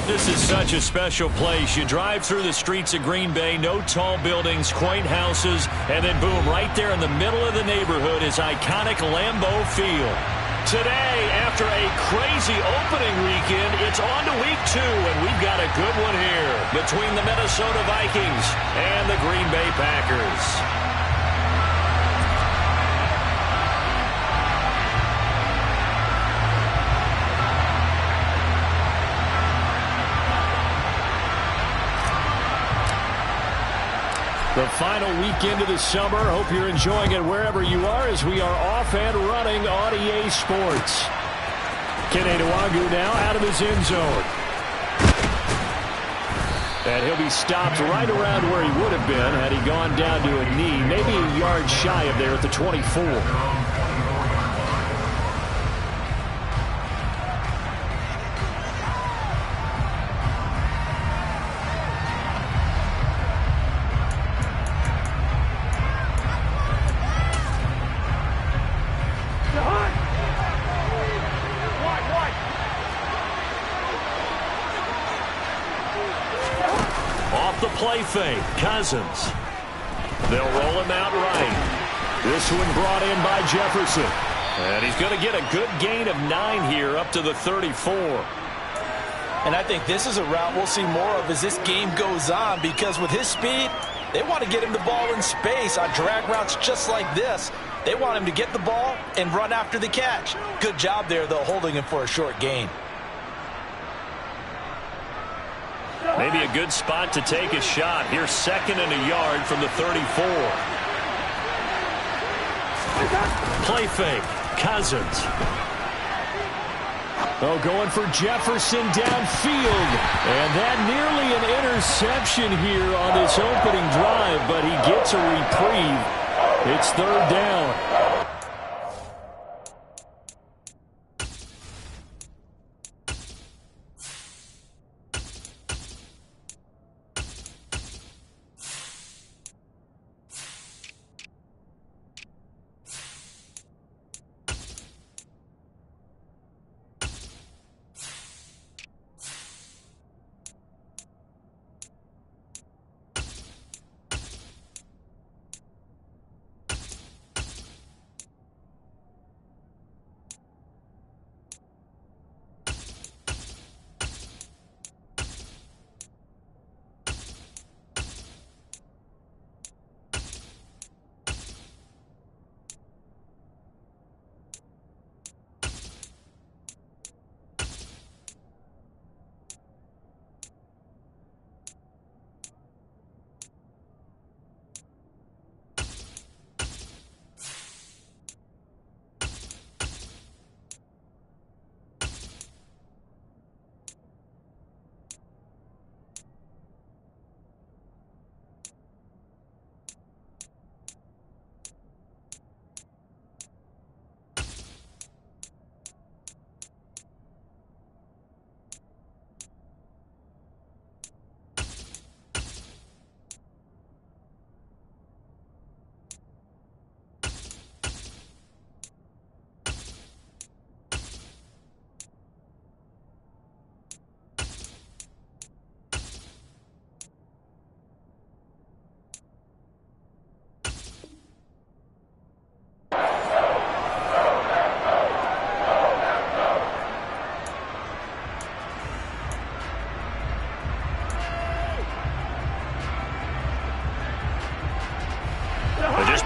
This is such a special place. You drive through the streets of Green Bay, no tall buildings, quaint houses, and then boom, right there in the middle of the neighborhood is iconic Lambeau Field. Today, after a crazy opening weekend, it's on to week 2, and we've got a good one here between the Minnesota Vikings and the Green Bay Packers. The final weekend of the summer. Hope you're enjoying it wherever you are as we are off and running on EA Sports. Kene Nwangwu now out of his end zone. And he'll be stopped right around where he would have been had he gone down to a knee, maybe a yard shy of there at the 24. Play fake, Cousins. They'll roll him out right. This one brought in by Jefferson. And he's going to get a good gain of 9 here up to the 34. And I think this is a route we'll see more of as this game goes on, because with his speed, they want to get him the ball in space on drag routes just like this. They want him to get the ball and run after the catch. Good job there, though, holding him for a short gain. Maybe a good spot to take a shot. Here's 2nd and a yard from the 34. Play fake. Cousins. Oh, going for Jefferson downfield. And that nearly an interception here on this opening drive, but he gets a reprieve. It's 3rd down.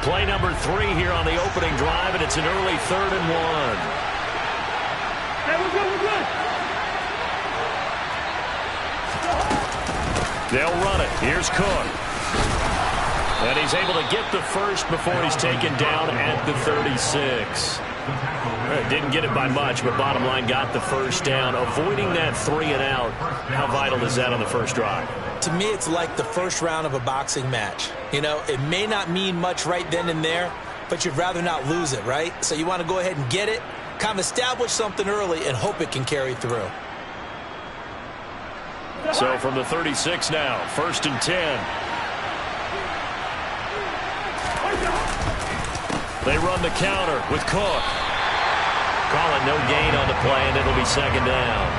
Play number 3 here on the opening drive, and it's an early 3rd and 1. Hey, we're good, They'll run it. Here's Cook. And he's able to get the first before he's taken down at the 36. Didn't get it by much, but bottom line, got the first down. Avoiding that 3 and out. How vital is that on the first drive? To me, it's like the first round of a boxing match. You know, it may not mean much right then and there, but you'd rather not lose it, right? So you want to go ahead and get it, kind of establish something early, and hope it can carry through. So from the 36 now, 1st and 10. They run the counter with Cook. Call it no gain on the play, and it'll be 2nd down.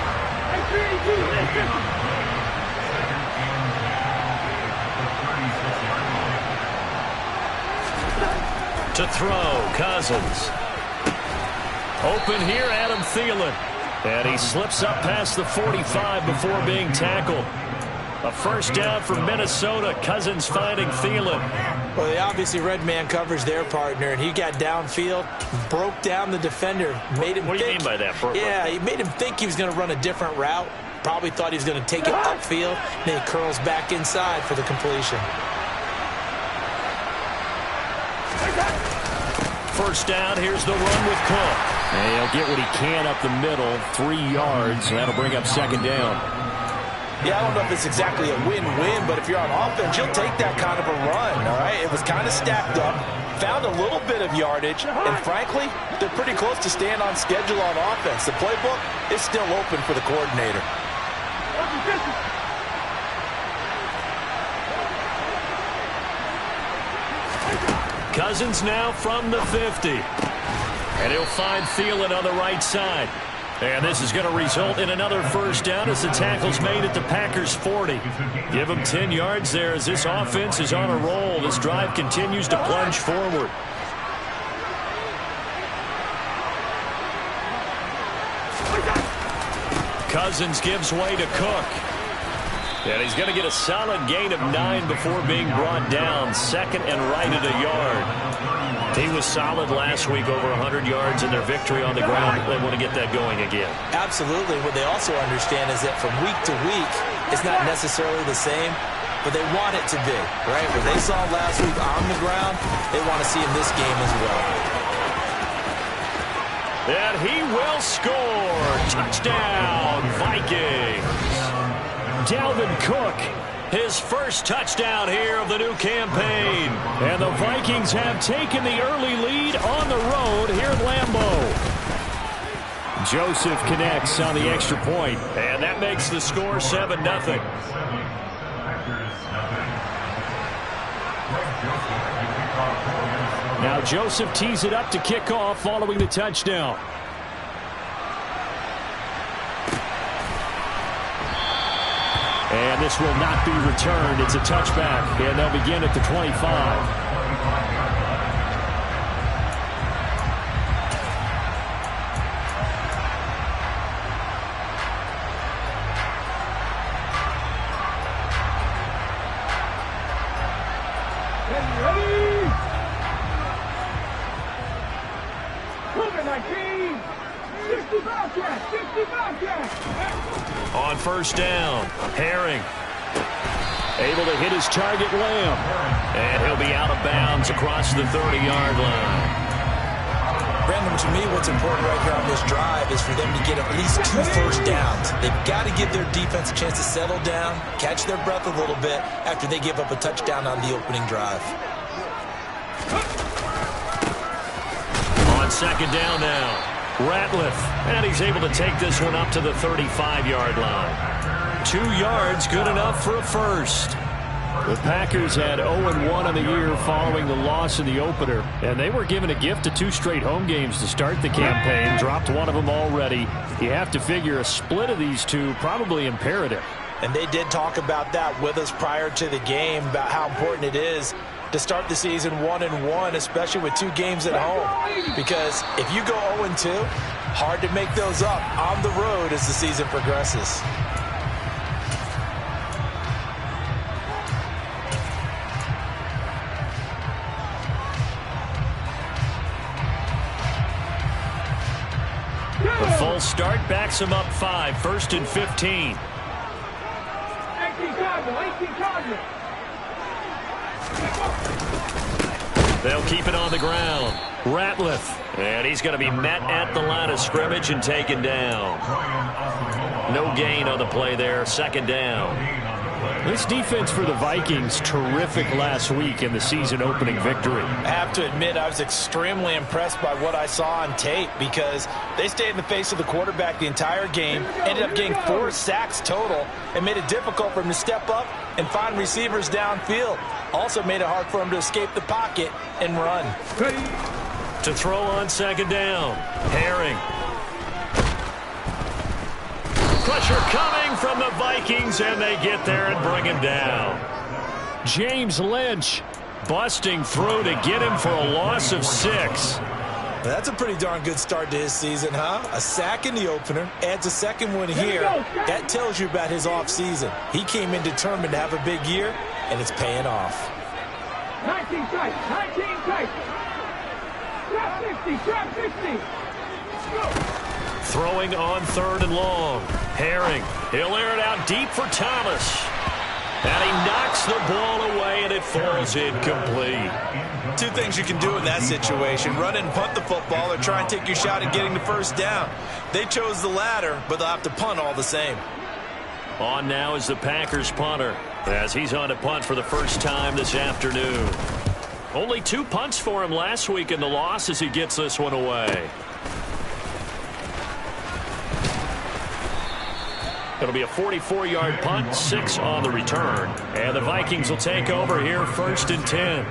To throw, Cousins. Open here, Adam Thielen. And he slips up past the 45 before being tackled. A first down for Minnesota. Cousins finding Thielen. Well, they obviously read man coverage their partner, and he got downfield, broke down the defender, made him What do you mean by that? Yeah, he made him think he was going to run a different route. Probably thought he was going to take it upfield. Then he curls back inside for the completion. First down, here's the run with Cook. And he'll get what he can up the middle, 3 yards. That'll bring up second down. Yeah, I don't know if it's exactly a win-win, but if you're on offense, you'll take that kind of a run, all right? It was kind of stacked up, found a little bit of yardage, and frankly, they're pretty close to staying on schedule on offense. The playbook is still open for the coordinator. Cousins now from the 50. And he'll find Thielen on the right side. And this is going to result in another first down as the tackle's made at the Packers' 40. Give him 10 yards there as this offense is on a roll. This drive continues to plunge forward. Cousins gives way to Cook. And he's going to get a solid gain of 9 before being brought down. Second and right at a yard. He was solid last week, over 100 yards in their victory on the ground. They want to get that going again. Absolutely. What they also understand is that from week to week, it's not necessarily the same, but they want it to be, right? What they saw last week on the ground, they want to see in this game as well. And he will score. Touchdown, Vikings. Dalvin Cook, his first touchdown here of the new campaign. And the Vikings have taken the early lead on the road here at Lambeau. Joseph connects on the extra point, and that makes the score 7-0. Now Joseph tees it up to kick off following the touchdown. And this will not be returned. It's a touchback, and they'll begin at the 25. On first down, Herring able to hit his target, Lamb, and he'll be out of bounds across the 30-yard line. Brandon, to me, what's important right here on this drive is for them to get at least 2 first downs. They've got to give their defense a chance to settle down, catch their breath a little bit after they give up a touchdown on the opening drive. On second down now, Ratliff, and he's able to take this one up to the 35-yard line. 2 yards, good enough for a first. The Packers had 0-1 on the year following the loss in the opener, and they were given a gift of 2 straight home games to start the campaign. Dropped one of them already. You have to figure a split of these two probably imperative. And they did talk about that with us prior to the game, about how important it is to start the season 1-1, especially with 2 games at home. Because if you go 0-2, hard to make those up on the road as the season progresses. The full start backs him up 5, 1st and 15. 18 Cardinals. They'll keep it on the ground. Ratliff, and he's going to be met at the line of scrimmage and taken down. No gain on the play there, second down. This defense for the Vikings, terrific last week in the season-opening victory. I have to admit, I was extremely impressed by what I saw on tape because they stayed in the face of the quarterback the entire game, ended up getting 4 sacks total, and made it difficult for him to step up and find receivers downfield. Also made it hard for him to escape the pocket and run. To throw on second down, Herring. Pressure coming from the Vikings, and they get there and bring him down. James Lynch busting through to get him for a loss of 6. That's a pretty darn good start to his season, huh? A sack in the opener, adds a second one here. That tells you about his offseason. He came in determined to have a big year, and it's paying off. 19 tight, 19 tight. Trap 50, trap 50. Go. Throwing on 3rd and long. Herring, he'll air it out deep for Thomas. And he knocks the ball away, and it falls incomplete. Two things you can do in that situation: run and punt the football, or try and take your shot at getting the first down. They chose the latter, but they'll have to punt all the same. On now is the Packers punter, as he's on to punt for the first time this afternoon. Only 2 punts for him last week in the loss as he gets this one away. It'll be a 44-yard punt, 6 on the return. And the Vikings will take over here, 1st and 10.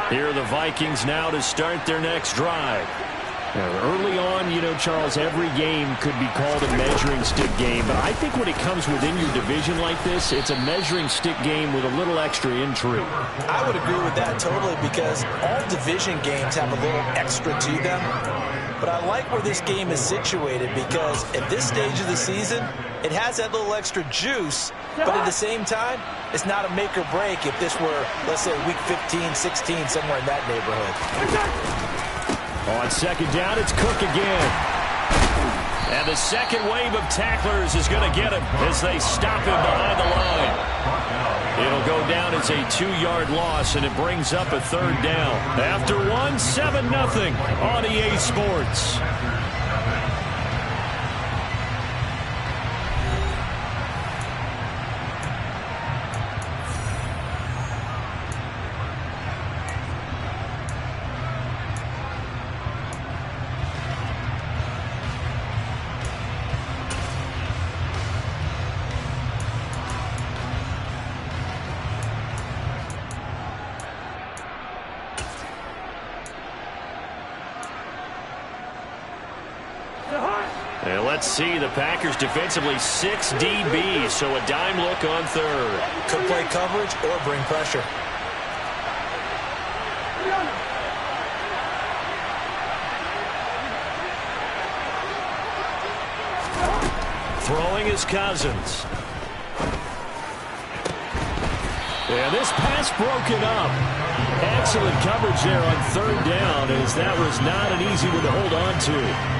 Here are the Vikings now to start their next drive. Now, early on, you know, Charles, every game could be called a measuring stick game. But I think when it comes within your division like this, it's a measuring stick game with a little extra intrigue. I would agree with that totally, because all division games have a little extra to them. But I like where this game is situated, because at this stage of the season, it has that little extra juice, but at the same time, it's not a make or break if this were, let's say, week 15, 16, somewhere in that neighborhood. On 2nd down, it's Cook again. And the second wave of tacklers is going to get him as they stop him behind the line. It'll go down as a 2-yard loss, and it brings up a 3rd down. After 7-0 on EA Sports. And let's see, the Packers defensively 6 DBs, so a dime look on 3rd. Could play coverage or bring pressure. Throwing is Cousins. And this pass broken up. Excellent coverage there on 3rd down, as that was not an easy one to hold on to.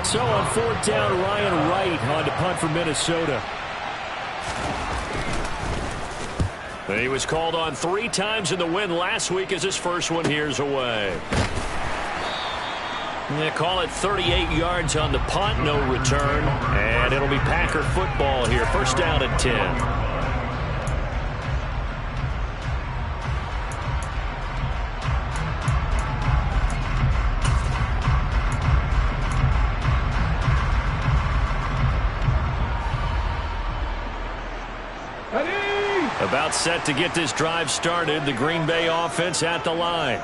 So on 4th down, Ryan Wright on to punt for Minnesota. He was called on 3 times in the win last week, as his first one here's away. They call it 38 yards on the punt, no return. And it'll be Packer football here, 1st down and 10. About set to get this drive started. The Green Bay offense at the line.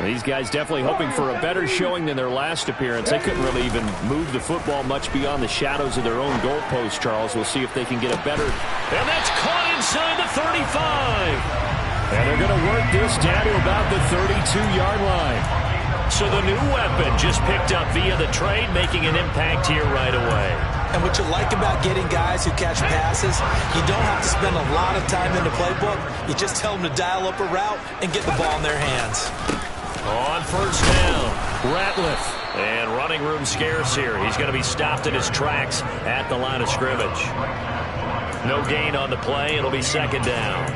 These guys definitely hoping for a better showing than their last appearance. They couldn't really even move the football much beyond the shadows of their own goalpost, Charles. We'll see if they can get a better. And that's caught inside the 35. And they're going to work this down to about the 32-yard line. So the new weapon just picked up via the trade, making an impact here right away. And what you like about getting guys who catch passes, you don't have to spend a lot of time in the playbook. You just tell them to dial up a route and get the ball in their hands. On 1st down, Ratliff. And running room scarce here. He's going to be stopped in his tracks at the line of scrimmage. No gain on the play. It'll be 2nd down.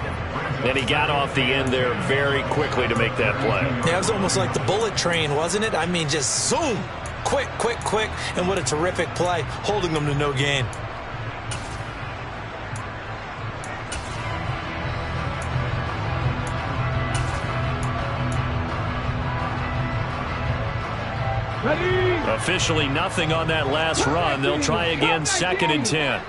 And he got off the end there very quickly to make that play. Yeah, it was almost like the bullet train, wasn't it? I mean, just zoom. Quick, quick, quick. And what a terrific play, holding them to no gain. Ready? Officially nothing on that last run. They'll try again, 2nd and 10.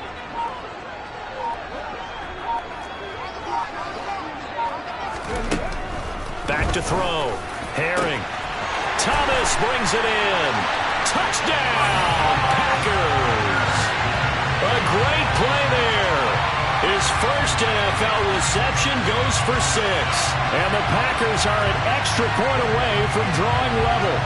Back to throw. Herring Thomas brings it in. Touchdown, Packers. A great play there. His first NFL reception goes for 6. And the Packers are an extra point away from drawing level.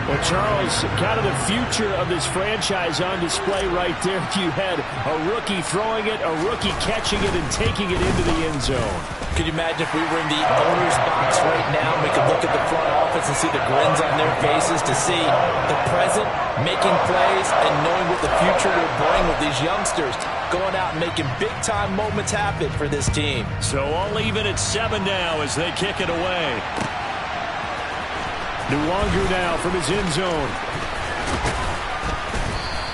Well, Charles, kind of the future of this franchise on display right there. You had a rookie throwing it, a rookie catching it, and taking it into the end zone. Could you imagine if we were in the owner's box right now, we could look at the front office and see the grins on their faces, to see the present making plays and knowing what the future will bring with these youngsters going out and making big-time moments happen for this team. So all even at 7 now as they kick it away. Nwangu now from his end zone.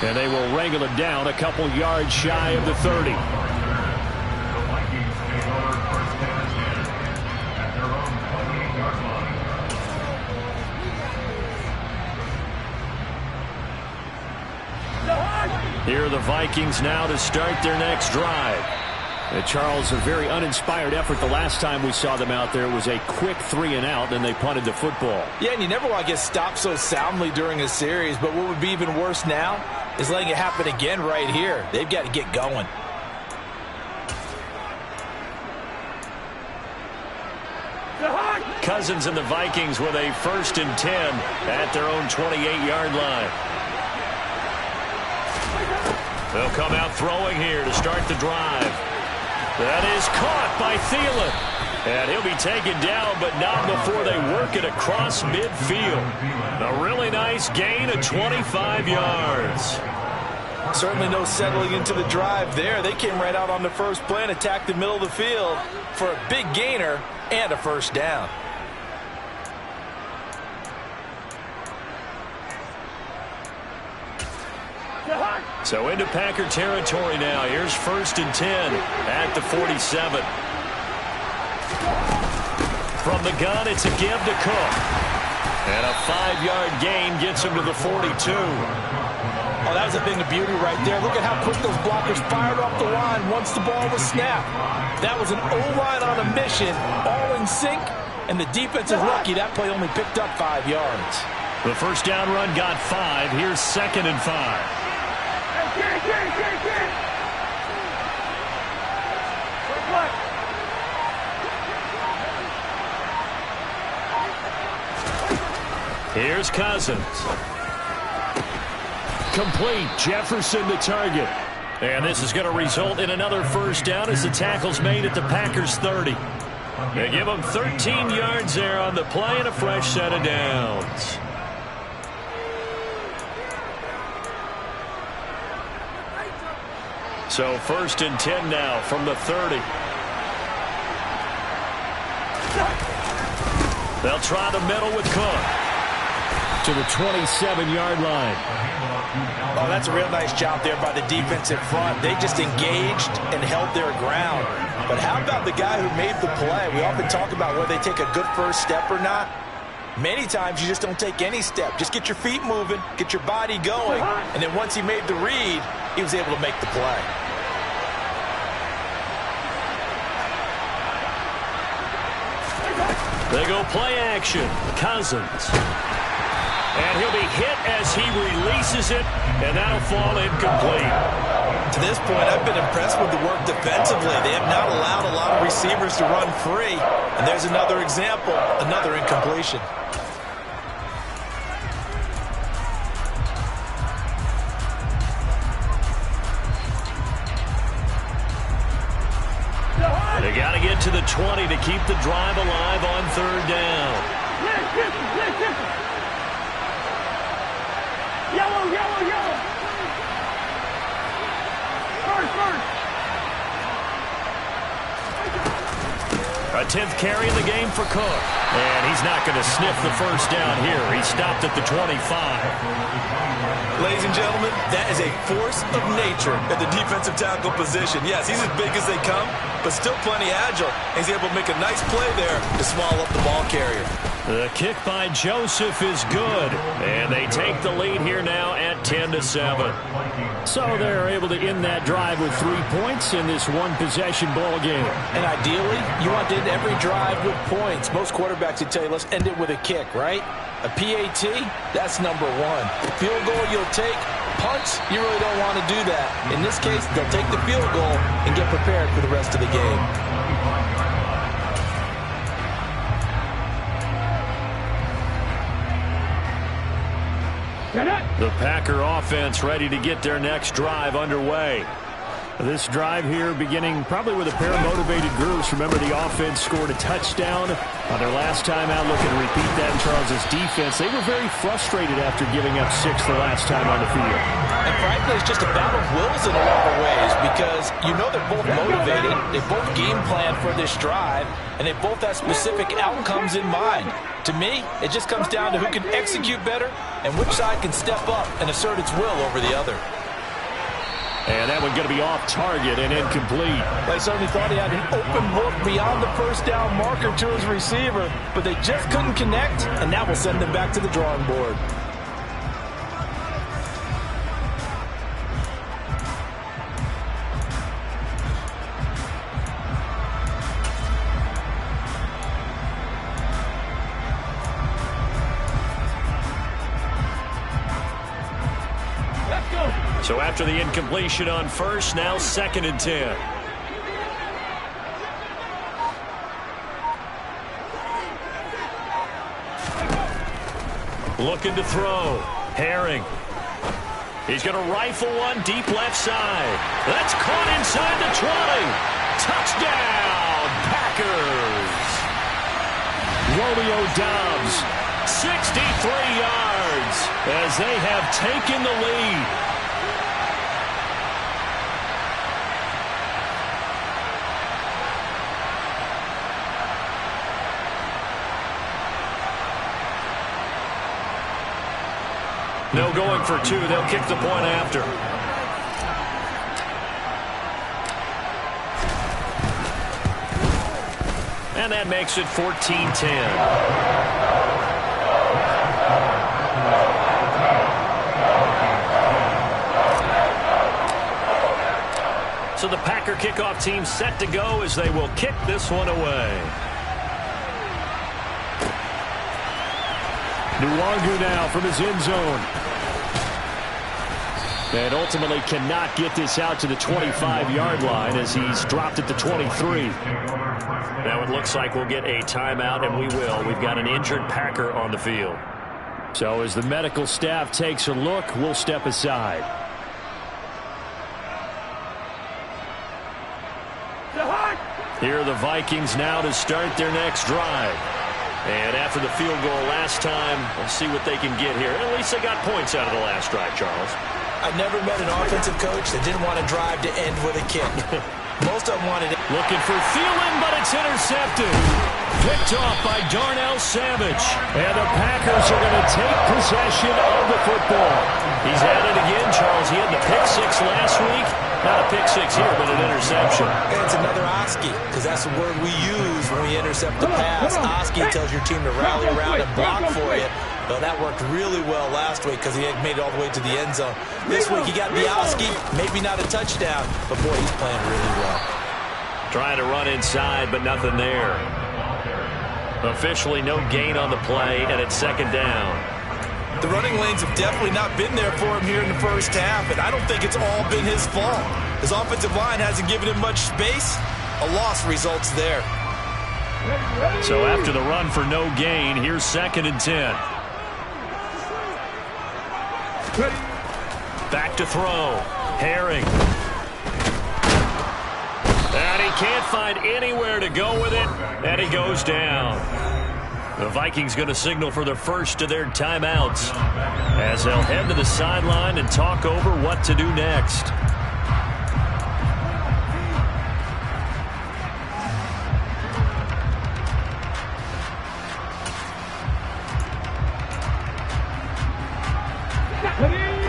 And they will wrangle it down a couple yards shy of the 30. Here are the Vikings now to start their next drive. And Charles, a very uninspired effort the last time we saw them out there. It was a quick 3 and out, and they punted the football. Yeah, and you never want to get stopped so soundly during a series, but what would be even worse now is letting it happen again right here. They've got to get going. Cousins and the Vikings with a 1st and 10 at their own 28-yard line. They'll come out throwing here to start the drive. That is caught by Thielen. And he'll be taken down, but not before they work it across midfield. A really nice gain of 25 yards. Certainly no settling into the drive there. They came right out on the first play and attacked the middle of the field for a big gainer and a 1st down. So into Packer territory now. Here's 1st and 10 at the 47. From the gun, it's a give to Cook. And a 5-yard gain gets him to the 42. Oh, that was a thing of beauty right there. Look at how quick those blockers fired off the line once the ball was snapped. That was an O-line on a mission, all in sync, and the defense is lucky that play only picked up 5 yards. The 1st down run got 5. Here's 2nd and 5. Here's Cousins. Complete. Jefferson the target. And this is going to result in another 1st down as the tackle's made at the Packers' 30. They give them 13 yards there on the play and a fresh set of downs. So 1st and 10 now from the 30. They'll try the middle with Cook to the 27-yard line. Oh, that's a real nice job there by the defensive front. They just engaged and held their ground. But how about the guy who made the play? We often talk about whether they take a good first step or not. Many times you just don't take any step. Just get your feet moving, get your body going, and then once he made the read, he was able to make the play. They go play action. Cousins. And he'll be hit as he releases it, and that'll fall incomplete. To this point, I've been impressed with the work defensively. They have not allowed a lot of receivers to run free. And there's another example, another incompletion. They got to get to the 20 to keep the drive alive on 3rd down. Yellow, yellow, yellow. First. A 10th carry in the game for Cook. And he's not going to sniff the 1st down here. He stopped at the 25. Ladies and gentlemen, that is a force of nature at the defensive tackle position. Yes, he's as big as they come, but still plenty agile. He's able to make a nice play there to swallow up the ball carrier. The kick by Joseph is good, and they take the lead here now at 10-7. So they're able to end that drive with 3 points in this one-possession ball game. And ideally, you want to end every drive with points. Most quarterbacks would tell you, let's end it with a kick, right? A PAT, that's number one. Field goal you'll take. Punts, you really don't want to do that. In this case, they'll take the field goal and get prepared for the rest of the game. The Packer offense ready to get their next drive underway. This drive here beginning probably with a pair of motivated groups. Remember, the offense scored a touchdown on their last time out. Looking to repeat that in Charles' defense. They were very frustrated after giving up 6 the last time on the field. And frankly, it's just a battle of wills in a lot of ways because you know they're both motivated. They both game plan for this drive, and they both have specific outcomes in mind. To me, it just comes down to who can execute better and which side can step up and assert its will over the other. And that one going to be off target and incomplete. They certainly thought he had an open look beyond the first down marker to his receiver, but they just couldn't connect, and that will send them back to the drawing board. So after the incompletion on first, now 2nd and 10. Looking to throw. Herring. He's going to rifle one deep left side. That's caught inside the 20. Touchdown, Packers. Romeo Doubs, 63 yards as they have taken the lead. No going for 2. They'll kick the point after. And that makes it 14-10. So the Packer kickoff team set to go as they will kick this one away. Nwangu now from his end zone. And ultimately cannot get this out to the 25-yard line as he's dropped at the 23. Now it looks like we'll get a timeout, and we will. We've got an injured Packer on the field. So as the medical staff takes a look, we'll step aside. Here are the Vikings now to start their next drive. And after the field goal last time, we'll see what they can get here. At least they got points out of the last drive, Charles. I've never met an offensive coach that didn't want to drive to end with a kick. Most of them wanted it. Looking for Thielen, but it's intercepted. Picked off by Darnell Savage. And the Packers are going to take possession of the football. He's at it again, Charles. He had the pick-6 last week. Not a pick-6 here, but an interception. And it's another Oski, because that's the word we use when we intercept the pass. Oski tells your team to rally around and block for you. Well, that worked really well last week because he had made it all the way to the end zone. This week he got the Oski, maybe not a touchdown, but boy, he's playing really well. Trying to run inside, but nothing there. Officially no gain on the play, and it's 2nd down. The running lanes have definitely not been there for him here in the first half, and I don't think it's all been his fault. His offensive line hasn't given him much space. A loss results there. So after the run for no gain, here's 2nd and 10. Back to throw. Herring. And he can't find anywhere to go with it, and he goes down. The Vikings going to signal for the first of their timeouts as they'll head to the sideline and talk over what to do next.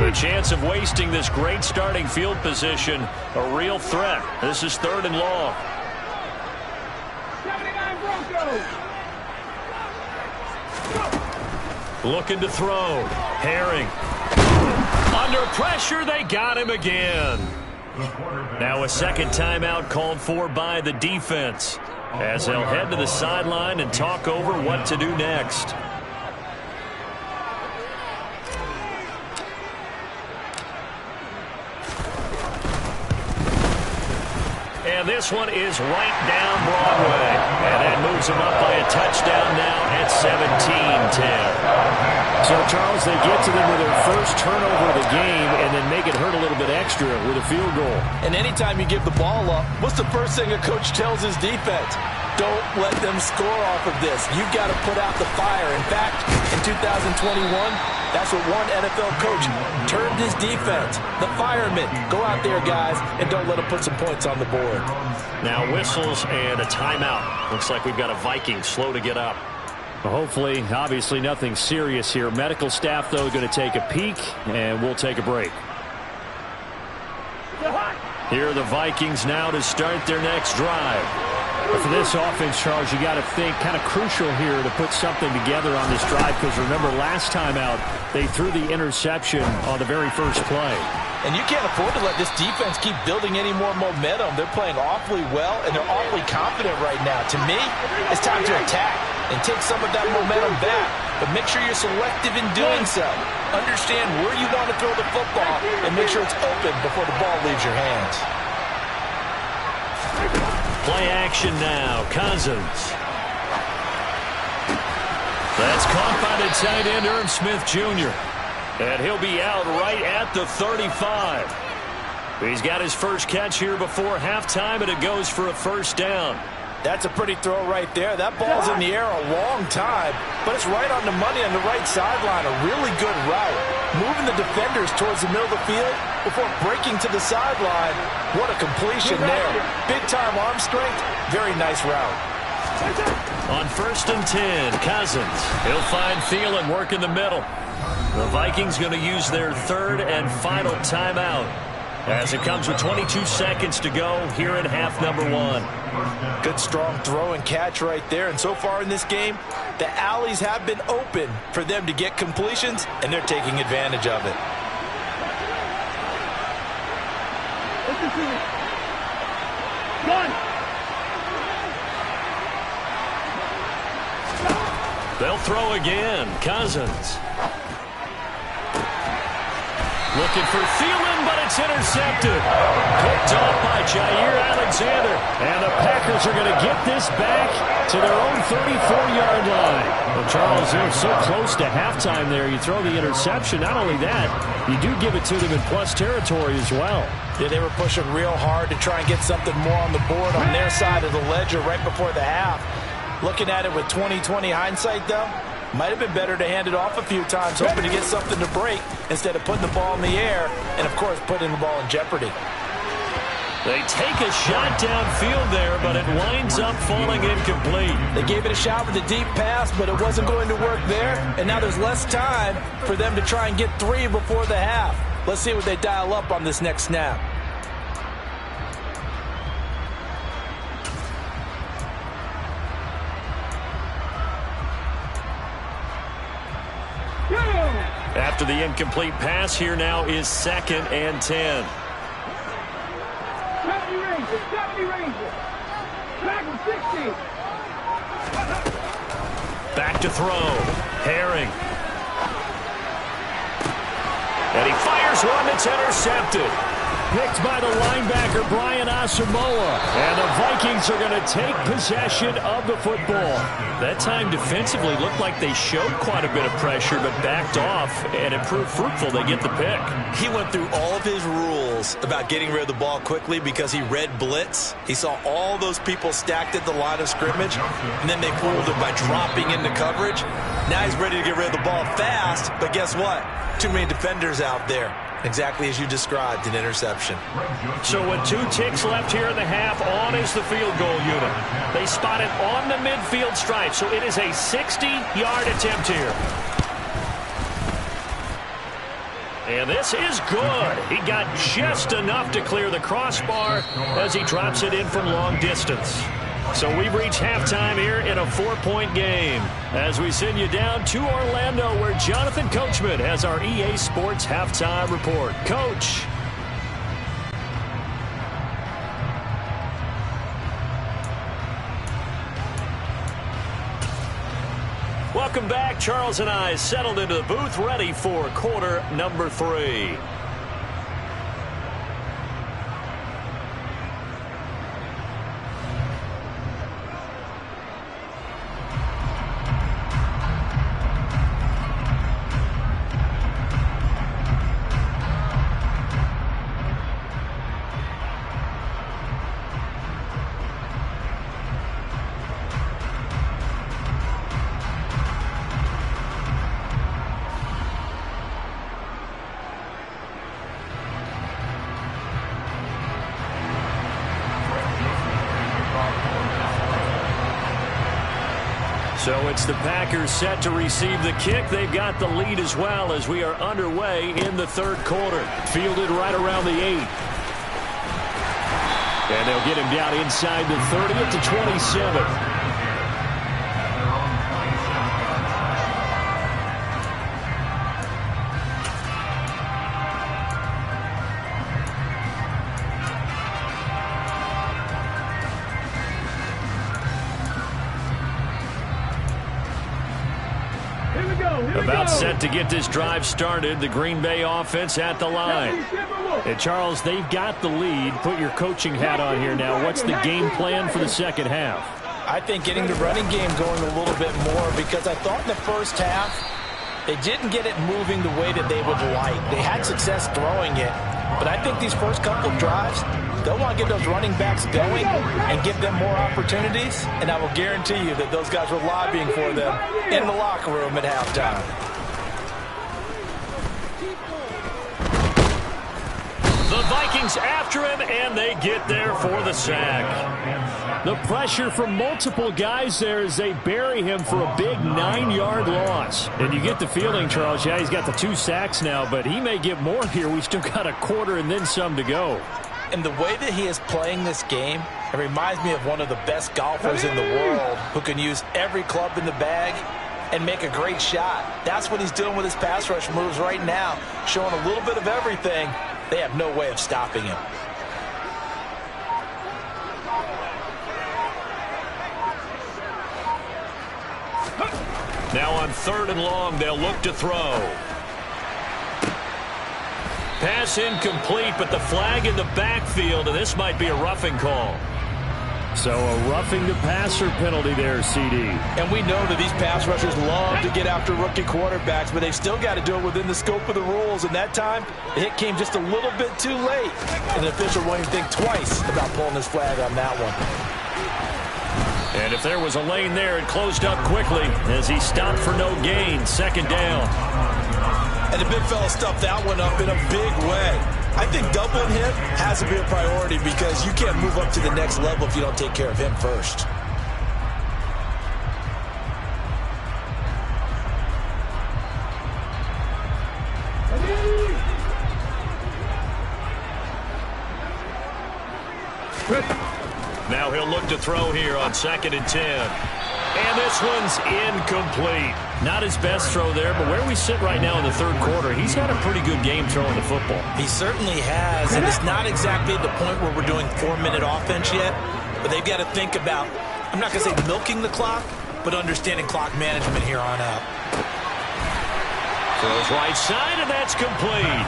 The chance of wasting this great starting field position, a real threat. This is 3rd and long. 79 Broncos. Looking to throw. Herring. Under pressure, they got him again. Now a second timeout called for by the defense, as they'll head to the sideline and talk over what to do next. And this one is right down Broadway. And that moves them up by a touchdown now at 17-10. So, Charles, they get to them with their first turnover of the game and then make it hurt a little bit extra with a field goal. And anytime you give the ball up, what's the first thing a coach tells his defense? Don't let them score off of this. You've got to put out the fire. In fact, in 2021, that's what one NFL coach termed his defense. The firemen. Go out there, guys, and don't let them put some points on the board. Now whistles and a timeout. Looks like we've got a Viking slow to get up. Well, hopefully, obviously nothing serious here. Medical staff, though, going to take a peek, and we'll take a break. Here are the Vikings now to start their next drive. But for this offense, Charles, you got to think kind of crucial here to put something together on this drive, because remember last time out they threw the interception on the very first play. And you can't afford to let this defense keep building any more momentum. They're playing awfully well, and they're awfully confident right now. To me, it's time to attack and take some of that momentum back. But make sure you're selective in doing so. Understand where you want to throw the football and make sure it's open before the ball leaves your hands. Play action now. Cousins. That's caught by the tight end, Irv Smith Jr. And he'll be out right at the 35. He's got his first catch here before halftime, and it goes for a first down. That's a pretty throw right there. That ball's in the air a long time, but it's right on the money on the right sideline. A really good route. Moving the defenders towards the middle of the field before breaking to the sideline. What a completion there. Big-time arm strength. Very nice route. On 1st and 10, Cousins. He'll find Thielen work in the middle. The Vikings going to use their third and final timeout, as it comes with 22 seconds to go here in half number one. Good strong throw and catch right there. And so far in this game, the alleys have been open for them to get completions, and they're taking advantage of it. They'll throw again. Cousins. Looking for Thielen, but it's intercepted. Picked off by Jair Alexander. And the Packers are going to get this back to their own 34-yard line. Well, Charles, they're so close to halftime there. You throw the interception. Not only that, you do give it to them in plus territory as well. Yeah, they were pushing real hard to try and get something more on the board on their side of the ledger right before the half. Looking at it with 20/20 hindsight, though, might have been better to hand it off a few times, hoping to get something to break instead of putting the ball in the air and, of course, putting the ball in jeopardy. They take a shot downfield there, but it winds up falling incomplete. They gave it a shot with a deep pass, but it wasn't going to work there, and now there's less time for them to try and get three before the half. Let's see what they dial up on this next snap. After the incomplete pass, here now is 2nd and 10. Back to throw. Herring. And he fires one that's intercepted. Picked by the linebacker, Brian Asamoah. And the Vikings are going to take possession of the football. That time defensively looked like they showed quite a bit of pressure, but backed off, and it proved fruitful. They get the pick. He went through all of his rules about getting rid of the ball quickly because he read blitz. He saw all those people stacked at the line of scrimmage, and then they fooled him by dropping into coverage. Now he's ready to get rid of the ball fast, but guess what? Too many defenders out there. Exactly as you described, an interception. So with 2 ticks left here in the half, on is the field goal unit. They spot it on the midfield stripe, so it is a 60-yard attempt here. And this is good. He got just enough to clear the crossbar as he drops it in from long distance. So we've reached halftime here in a 4-point game as we send you down to Orlando where Jonathan Coachman has our EA Sports halftime report. Coach. Welcome back. Charles and I settled into the booth ready for quarter number 3. So it's the Packers set to receive the kick. They've got the lead as well as we are underway in the third quarter. Fielded right around the 8. And they'll get him down inside the 30 at the 27. About set to get this drive started. The Green Bay offense at the line. And Charles, they've got the lead. Put your coaching hat on here now. What's the game plan for the second half? I think getting the running game going a little bit more because I thought in the first half they didn't get it moving the way that they would like. They had success throwing it, but I think these first couple of drives, they'll want to get those running backs going and give them more opportunities, and I will guarantee you that those guys were lobbying for them in the locker room at halftime. The Vikings after him, and they get there for the sack. The pressure from multiple guys there as they bury him for a big 9-yard loss. And you get the feeling, Charles, yeah, he's got the 2 sacks now, but he may get more here. We still got a quarter and then some to go. And the way that he is playing this game, it reminds me of one of the best golfers in the world who can use every club in the bag and make a great shot. That's what he's doing with his pass rush moves right now, showing a little bit of everything. They have no way of stopping him. Now on 3rd and long, they'll look to throw. Pass incomplete, but the flag in the backfield, and this might be a roughing call. So a roughing the passer penalty there, CD. And we know that these pass rushers love to get after rookie quarterbacks, but they've still got to do it within the scope of the rules. And that time, the hit came just a little bit too late. And the official won't even think twice about pulling his flag on that one. And if there was a lane there, it closed up quickly as he stopped for no gain. 2nd down. And the big fella stuffed that one up in a big way. I think doubling him has to be a priority because you can't move up to the next level if you don't take care of him first. Now he'll look to throw here on 2nd and 10. And this one's incomplete. Not his best throw there, but where we sit right now in the 3rd quarter, he's had a pretty good game throwing the football. He certainly has, and it's not exactly at the point where we're doing 4-minute offense yet, but they've got to think about, I'm not going to say milking the clock, but understanding clock management here on out. Throws right side, and that's complete.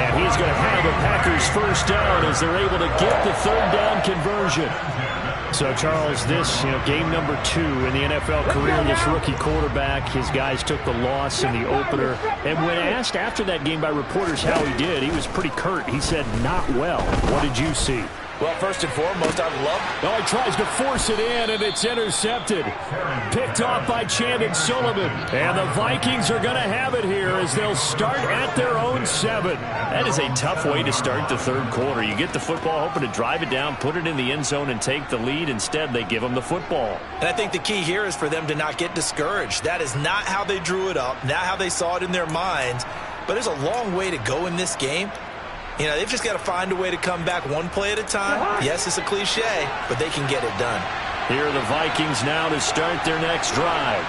And he's going to have the Packers first down as they're able to get the 3rd down conversion. So, Charles, this, game number 2 in the NFL career, this rookie quarterback, his guys took the loss in the opener. And when asked after that game by reporters how he did, he was pretty curt. He said, not well. What did you see? Well, first and foremost, I love it. Oh, he tries to force it in, and it's intercepted. Picked off by Chandon Sullivan. And the Vikings are going to have it here as they'll start at their own 7. That is a tough way to start the 3rd quarter. You get the football, hoping to drive it down, put it in the end zone, and take the lead. Instead, they give them the football. And I think the key here is for them to not get discouraged. That is not how they drew it up, not how they saw it in their minds. But there's a long way to go in this game. They've just got to find a way to come back one play at a time. Yes, it's a cliche, but they can get it done. Here are the Vikings now to start their next drive.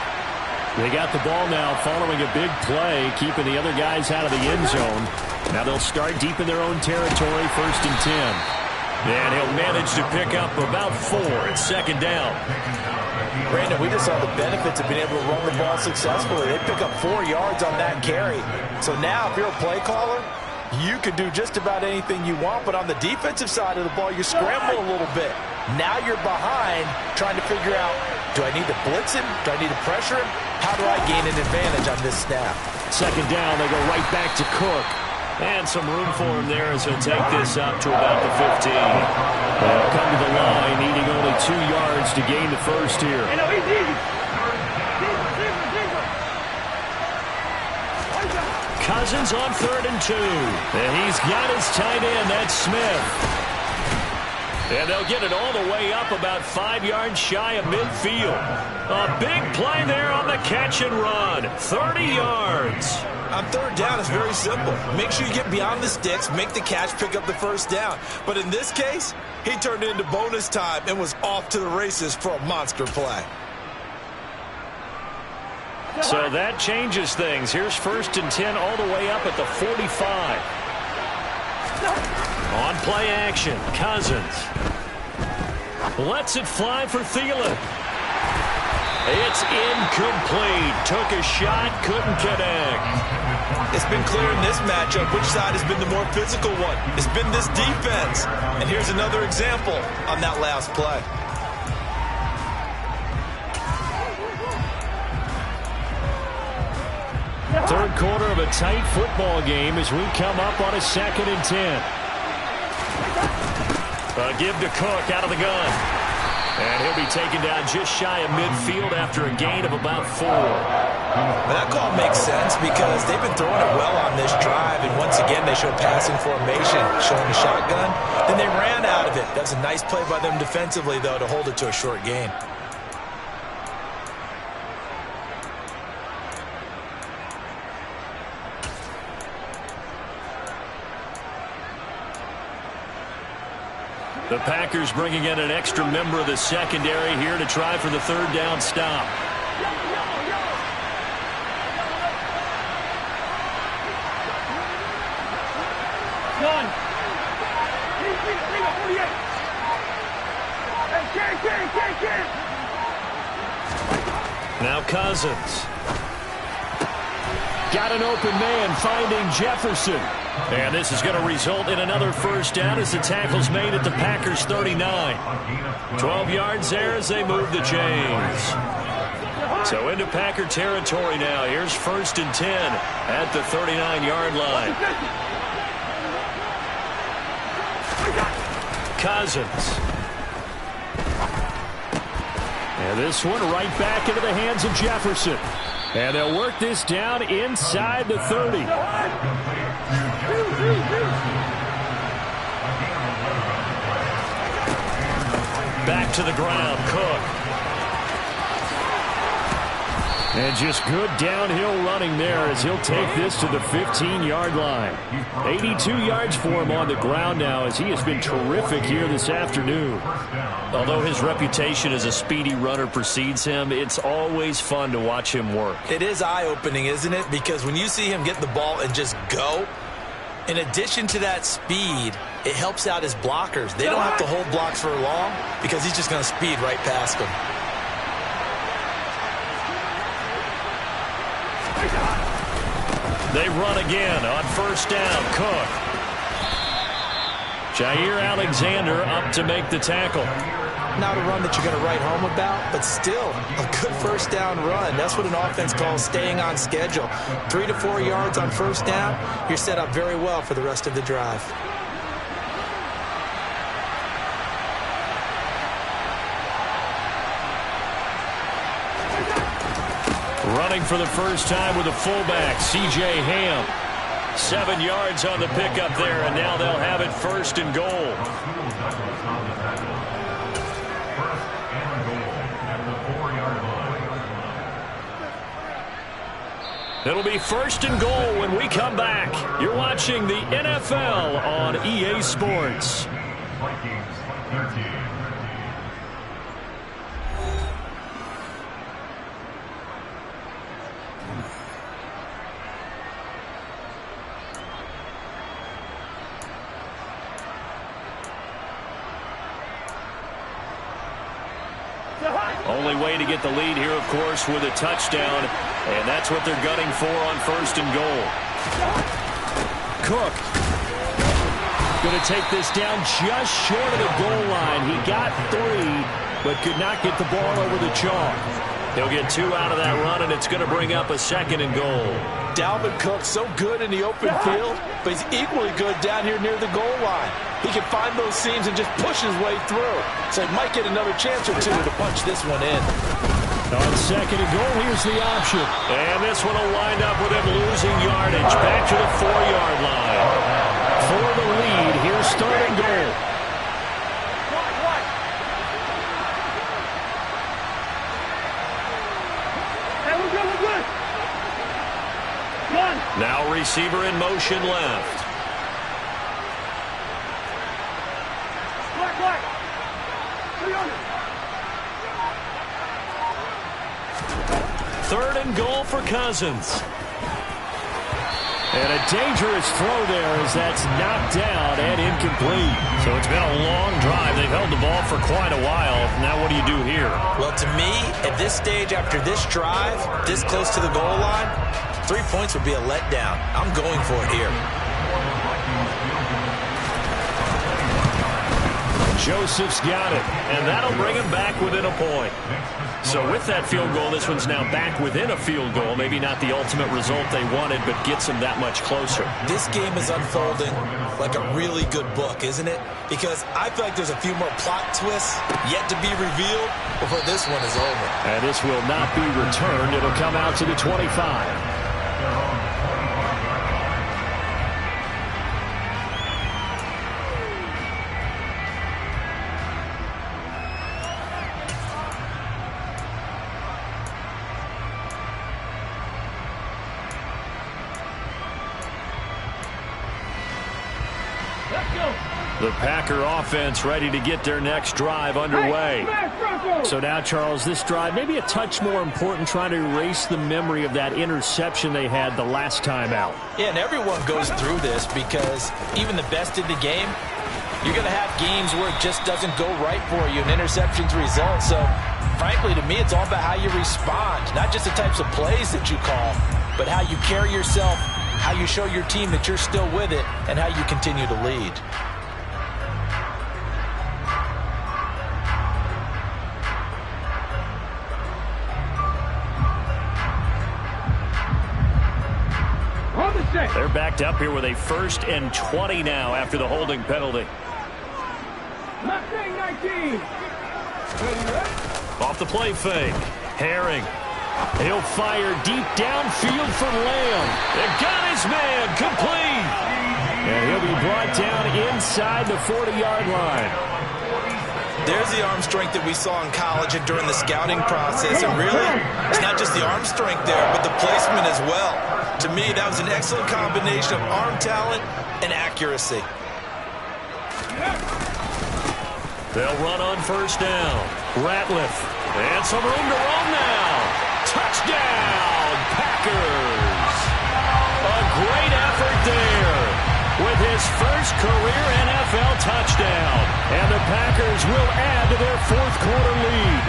They got the ball now following a big play, keeping the other guys out of the end zone. Now they'll start deep in their own territory, 1st and 10. And he'll manage to pick up about 4 at 2nd down. Brandon, we just saw the benefits of being able to run the ball successfully. They pick up 4 yards on that carry. So now if you're a play caller, you can do just about anything you want, but on the defensive side of the ball, you scramble a little bit. Now you're behind trying to figure out, do I need to blitz him? Do I need to pressure him? How do I gain an advantage on this snap? 2nd down, they go right back to Cook. And some room for him there as he'll take this up to about the 15. They'll come to the line, needing only 2 yards to gain the first here. Cousins on 3rd and 2. And he's got his tight end, that's Smith. And they'll get it all the way up about 5 yards shy of midfield. A big play there on the catch and run. 30 yards. On 3rd down, it's very simple. Make sure you get beyond the sticks, make the catch, pick up the 1st down. But in this case, he turned it into bonus time and was off to the races for a monster play. So that changes things. Here's 1st and 10 all the way up at the 45. On play action, Cousins lets it fly for Thielen. It's incomplete. Took a shot, couldn't connect. It's been clear in this matchup which side has been the more physical one. It's been this defense. And here's another example on that last play. Third quarter of a tight football game as we come up on a 2nd and 10. Give to Cook out of the gun. And he'll be taken down just shy of midfield after a gain of about 4. Well, that call makes sense because they've been throwing it well on this drive, and once again they show passing formation, showing the shotgun. Then they ran out of it. That's a nice play by them defensively, though, to hold it to a short gain. The Packers bringing in an extra member of the secondary here to try for the 3rd down stop. Now Cousins. Got an open man finding Jefferson. And this is going to result in another 1st down as the tackle's made at the Packers' 39. 12 yards there as they move the chains. So into Packer territory now. Here's 1st and 10 at the 39-yard line. Cousins. And this one right back into the hands of Jefferson. And they'll work this down inside the 30. Back to the ground, Cook. And just good downhill running there as he'll take this to the 15-yard line. 82 yards for him on the ground now as he has been terrific here this afternoon. Although his reputation as a speedy runner precedes him, it's always fun to watch him work. It is eye-opening, isn't it? Because when you see him get the ball and just go, in addition to that speed, it helps out his blockers. They don't have to hold blocks for long because he's just going to speed right past them. They run again on 1st down. Cook. Jair Alexander up to make the tackle. Not a run that you're going to write home about, but still a good 1st down run. That's what an offense calls staying on schedule. 3 to 4 yards on 1st down, you're set up very well for the rest of the drive. Running for the first time with a fullback, C.J. Ham. 7 yards on the pickup there, and now they'll have it 1st and goal. It'll be 1st and goal when we come back. You're watching the NFL on EA Sports. Only way to get the lead here, of course, with a touchdown. And that's what they're gunning for on 1st and goal. Cook. Going to take this down just short of the goal line. He got 3, but could not get the ball over the chalk. He'll get 2 out of that run, and it's going to bring up a 2nd and goal. Dalvin Cook so good in the open field, but he's equally good down here near the goal line. He can find those seams and just push his way through. So he might get another chance or 2 to punch this one in. On 2nd and goal, here's the option. And this one will wind up with him losing yardage back to the 4-yard line. For the lead, here's 3rd and goal. Now receiver in motion left. Third and goal for Cousins. And a dangerous throw there as that's knocked down and incomplete. So it's been a long drive. They've held the ball for quite a while. Now what do you do here? Well, to me, at this stage, after this drive, this close to the goal line, 3 points would be a letdown. I'm going for it here. Joseph's got it, and that'll bring him back within a point. So with that field goal, this one's now back within a field goal. Maybe not the ultimate result they wanted, but gets them that much closer. This game is unfolding like a really good book, isn't it? Because I feel like there's a few more plot twists yet to be revealed before this one is over. And this will not be returned. It'll come out to the 25. The Packer offense ready to get their next drive underway. So now, Charles, this drive maybe a touch more important, trying to erase the memory of that interception they had the last time out. Yeah, and everyone goes through this because even the best in the game, you're going to have games where it just doesn't go right for you and interceptions result. So, frankly, to me, it's all about how you respond, not just the types of plays that you call, but how you carry yourself, how you show your team that you're still with it, and how you continue to lead. They're backed up here with a 1st and 20 now after the holding penalty. 19. Off the play fake. Herring. He'll fire deep downfield for Lamb. They've got his man complete. And he'll be brought down inside the 40-yard line. There's the arm strength that we saw in college and during the scouting process. And really, it's not just the arm strength there, but the placement as well. To me, that was an excellent combination of arm talent and accuracy. They'll run on 1st down. Ratliff. And some room to run now. Touchdown, Packers. A great effort there with his first career NFL touchdown. And the Packers will add to their 4th quarter lead.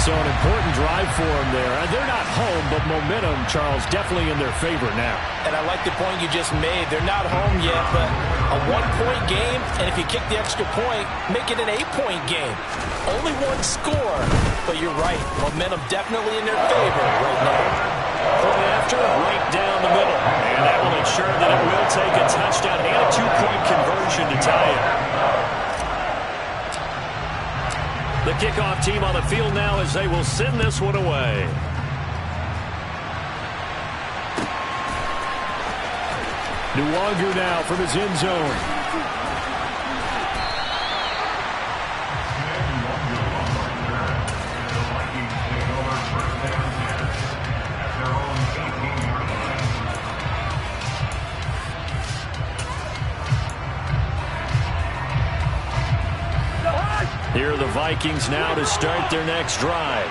So an important drive for them there. And they're not home, but momentum, Charles, definitely in their favor now. And I like the point you just made. They're not home yet, but a 1-point game, and if you kick the extra point, make it an 8-point game. Only 1 score, but you're right. Momentum definitely in their favor right now. Point after, right down the middle. And that will ensure that it will take a touchdown and a 2-point conversion to tie it. The kickoff team on the field now as they will send this one away. Nwangu now from his end zone. Here are the Vikings now to start their next drive.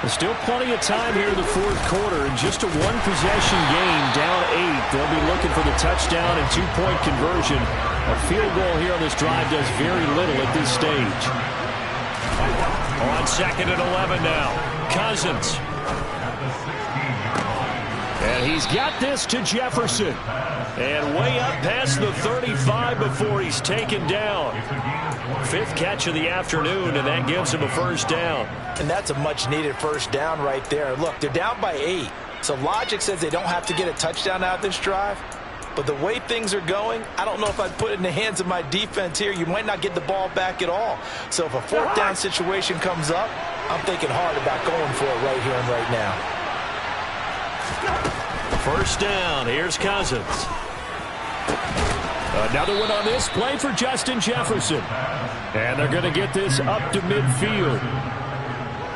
There's still plenty of time here in the 4th quarter. In just a 1-possession game, down 8. They'll be looking for the touchdown and 2-point conversion. A field goal here on this drive does very little at this stage. On 2nd and 11 now. Cousins. And he's got this to Jefferson. And way up past the 35 before he's taken down. 5th catch of the afternoon, and that gives him a first down. And that's a much-needed first down right there. Look, they're down by 8. So logic says they don't have to get a touchdown out of this drive. But the way things are going, I don't know if I'd put it in the hands of my defense here. You might not get the ball back at all. So if a 4th down situation comes up, I'm thinking hard about going for it right here and right now. First down. Here's Cousins. Another one on this play for Justin Jefferson. And they're going to get this up to midfield.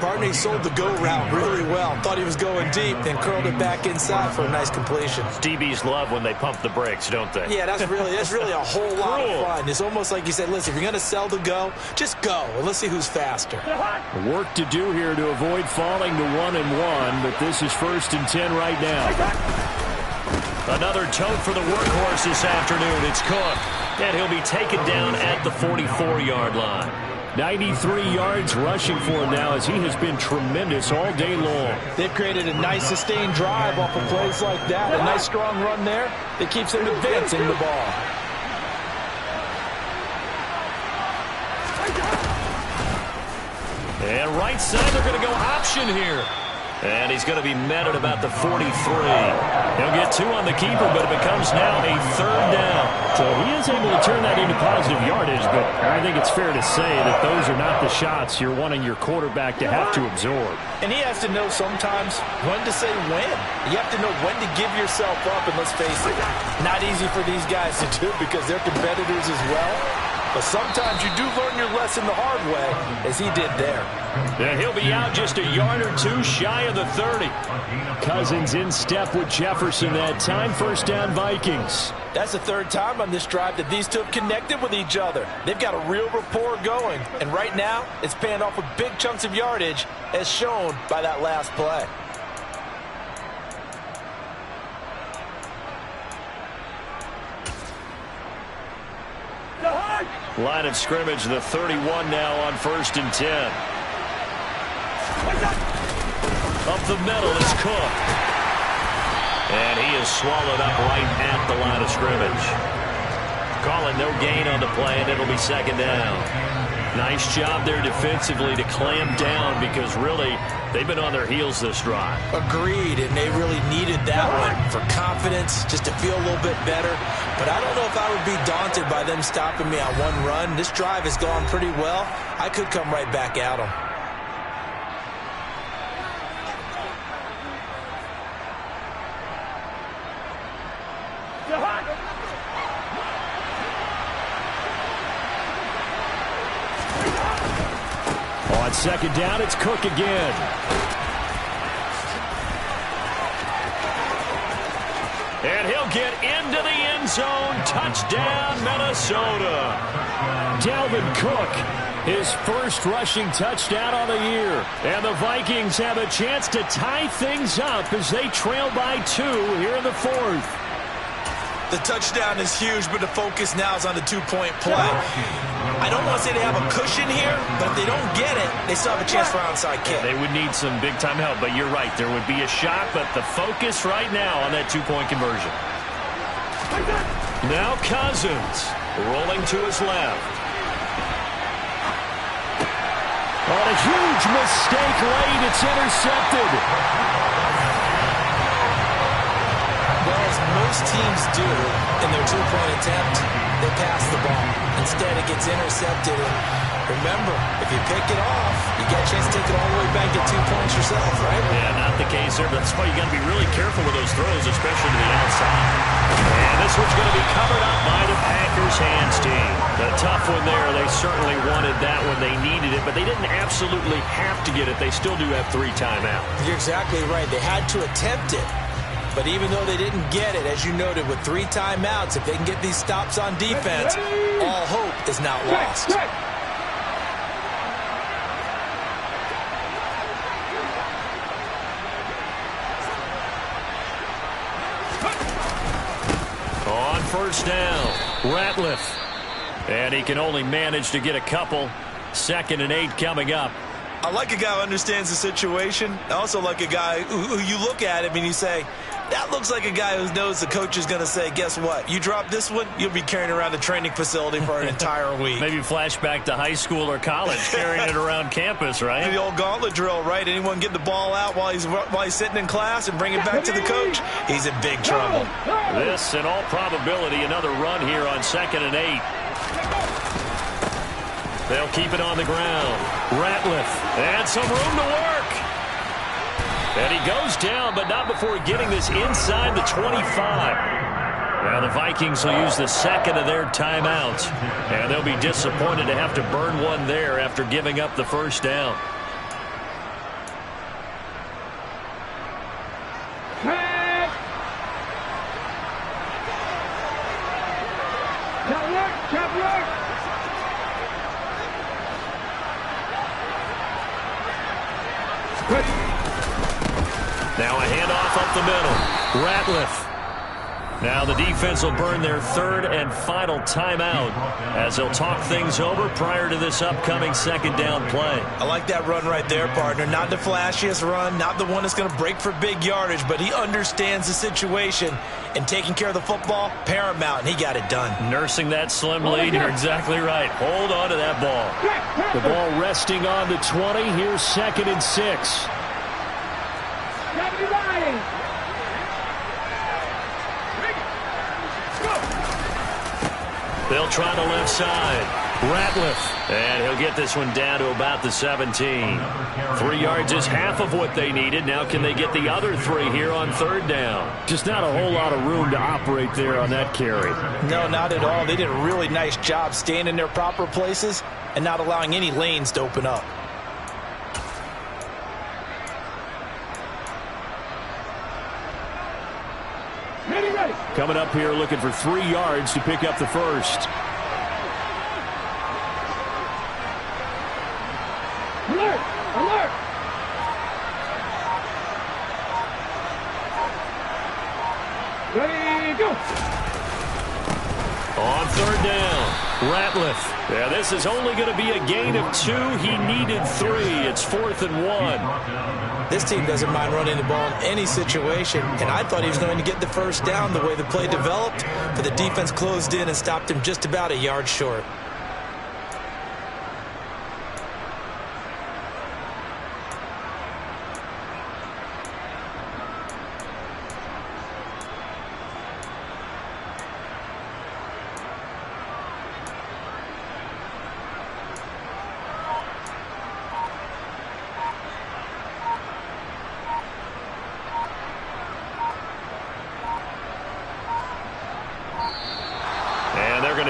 Barney sold the go route really well. Thought he was going deep, then curled it back inside for a nice completion. DBs love when they pump the brakes, don't they? Yeah, that's really a whole lot of fun. It's almost like you said, listen, if you're going to sell the go, just go, and let's see who's faster. Work to do here to avoid falling to 1-1, but this is 1st and 10 right now. Another tote for the workhorse this afternoon. It's Cook. And he'll be taken down at the 44-yard line. 93 yards rushing for him now as he has been tremendous all day long. They've created a nice sustained drive off of plays like that. A nice strong run there that keeps him advancing the ball. And right side, they're going to go option here. And he's going to be met at about the 43. He'll get 2 on the keeper, but it becomes now a 3rd down. So he is able to turn that into positive yardage, but I think it's fair to say that those are not the shots you're wanting your quarterback to have to absorb. And he has to know sometimes when to say when. You have to know when to give yourself up, and let's face it, not easy for these guys to do because they're competitors as well. But sometimes you do learn your lesson the hard way, as he did there. And he'll be out just a yard or 2 shy of the 30. Cousins in step with Jefferson that time. First down, Vikings. That's the 3rd time on this drive that these two have connected with each other. They've got a real rapport going. And right now, it's paying off with big chunks of yardage, as shown by that last play. Line of scrimmage, the 31 now on 1st and 10. Up the middle is Cook. And he is swallowed up right at the line of scrimmage. Calling no gain on the play, and it'll be 2nd down. Nice job there defensively to clamp down because really they've been on their heels this drive. Agreed, and they really needed that one for confidence, just to feel a little bit better. But I don't know if I would be daunted by them stopping me on one run. This drive has gone pretty well. I could come right back at them. On 2nd down, it's Cook again. And he'll get into the end zone. Touchdown, Minnesota. Dalvin Cook, his first rushing touchdown on the year. And the Vikings have a chance to tie things up as they trail by 2 here in the 4th. The touchdown is huge, but the focus now is on the 2-point play. I don't want to say they have a cushion here, but if they don't get it, they still have a chance for an onside kick. They would need some big-time help, but you're right. There would be a shot, but the focus right now on that 2-point conversion. Now Cousins rolling to his left. On a huge mistake late, it's intercepted. Well, as most teams do in their 2-point attempt, they pass the ball. Instead, it gets intercepted. And remember, if you pick it off, you get a chance to take it all the way back, get 2 points yourself, right? Yeah, not the case there. That's why you got to be really careful with those throws, especially to the outside. And this one's going to be covered up by the Packers hands team. The tough one there. They certainly wanted that when they needed it, but they didn't absolutely have to get it. They still do have 3 timeouts. You're exactly right. They had to attempt it. But even though they didn't get it, as you noted, with 3 timeouts, if they can get these stops on defense, all hope is not lost. On first down, Ratliff. And he can only manage to get a couple. 2nd and 8 coming up. I like a guy who understands the situation. I also like a guy who you look at him and you say, that looks like a guy who knows the coach is going to say, guess what? You drop this one, you'll be carrying around the training facility for an entire week. Maybe flashback to high school or college, carrying it around campus, right? The old gauntlet drill, right? Anyone get the ball out while he's sitting in class and bring it back to the coach? He's in big trouble. This, in all probability, another run here on 2nd and 8. They'll keep it on the ground. Ratliff, and some room to work. And he goes down, but not before getting this inside the 25. Now the Vikings will use the second of their timeouts. And they'll be disappointed to have to burn one there after giving up the first down. Now a handoff up the middle. Ratliff. Now the defense will burn their third and final timeout as they'll talk things over prior to this upcoming second down play. I like that run right there, partner. Not the flashiest run, not the one that's going to break for big yardage, but he understands the situation, and taking care of the football, paramount, and he got it done. Nursing that slim lead, you're exactly right. Hold on to that ball. The ball resting on the 20. Here's 2nd and 6. They'll try the left side. Ratliff. And he'll get this one down to about the 17. 3 yards is half of what they needed. Now can they get the other 3 here on 3rd down? Just not a whole lot of room to operate there on that carry. No, not at all. They did a really nice job staying in their proper places and not allowing any lanes to open up. Coming up here looking for 3 yards to pick up the first. Alert! Alert! Ready, go! On 3rd down, Ratliff. Yeah, this is only going to be a gain of 2. He needed 3. It's 4th and 1. This team doesn't mind running the ball in any situation, and I thought he was going to get the first down the way the play developed, but the defense closed in and stopped him just about a yard short.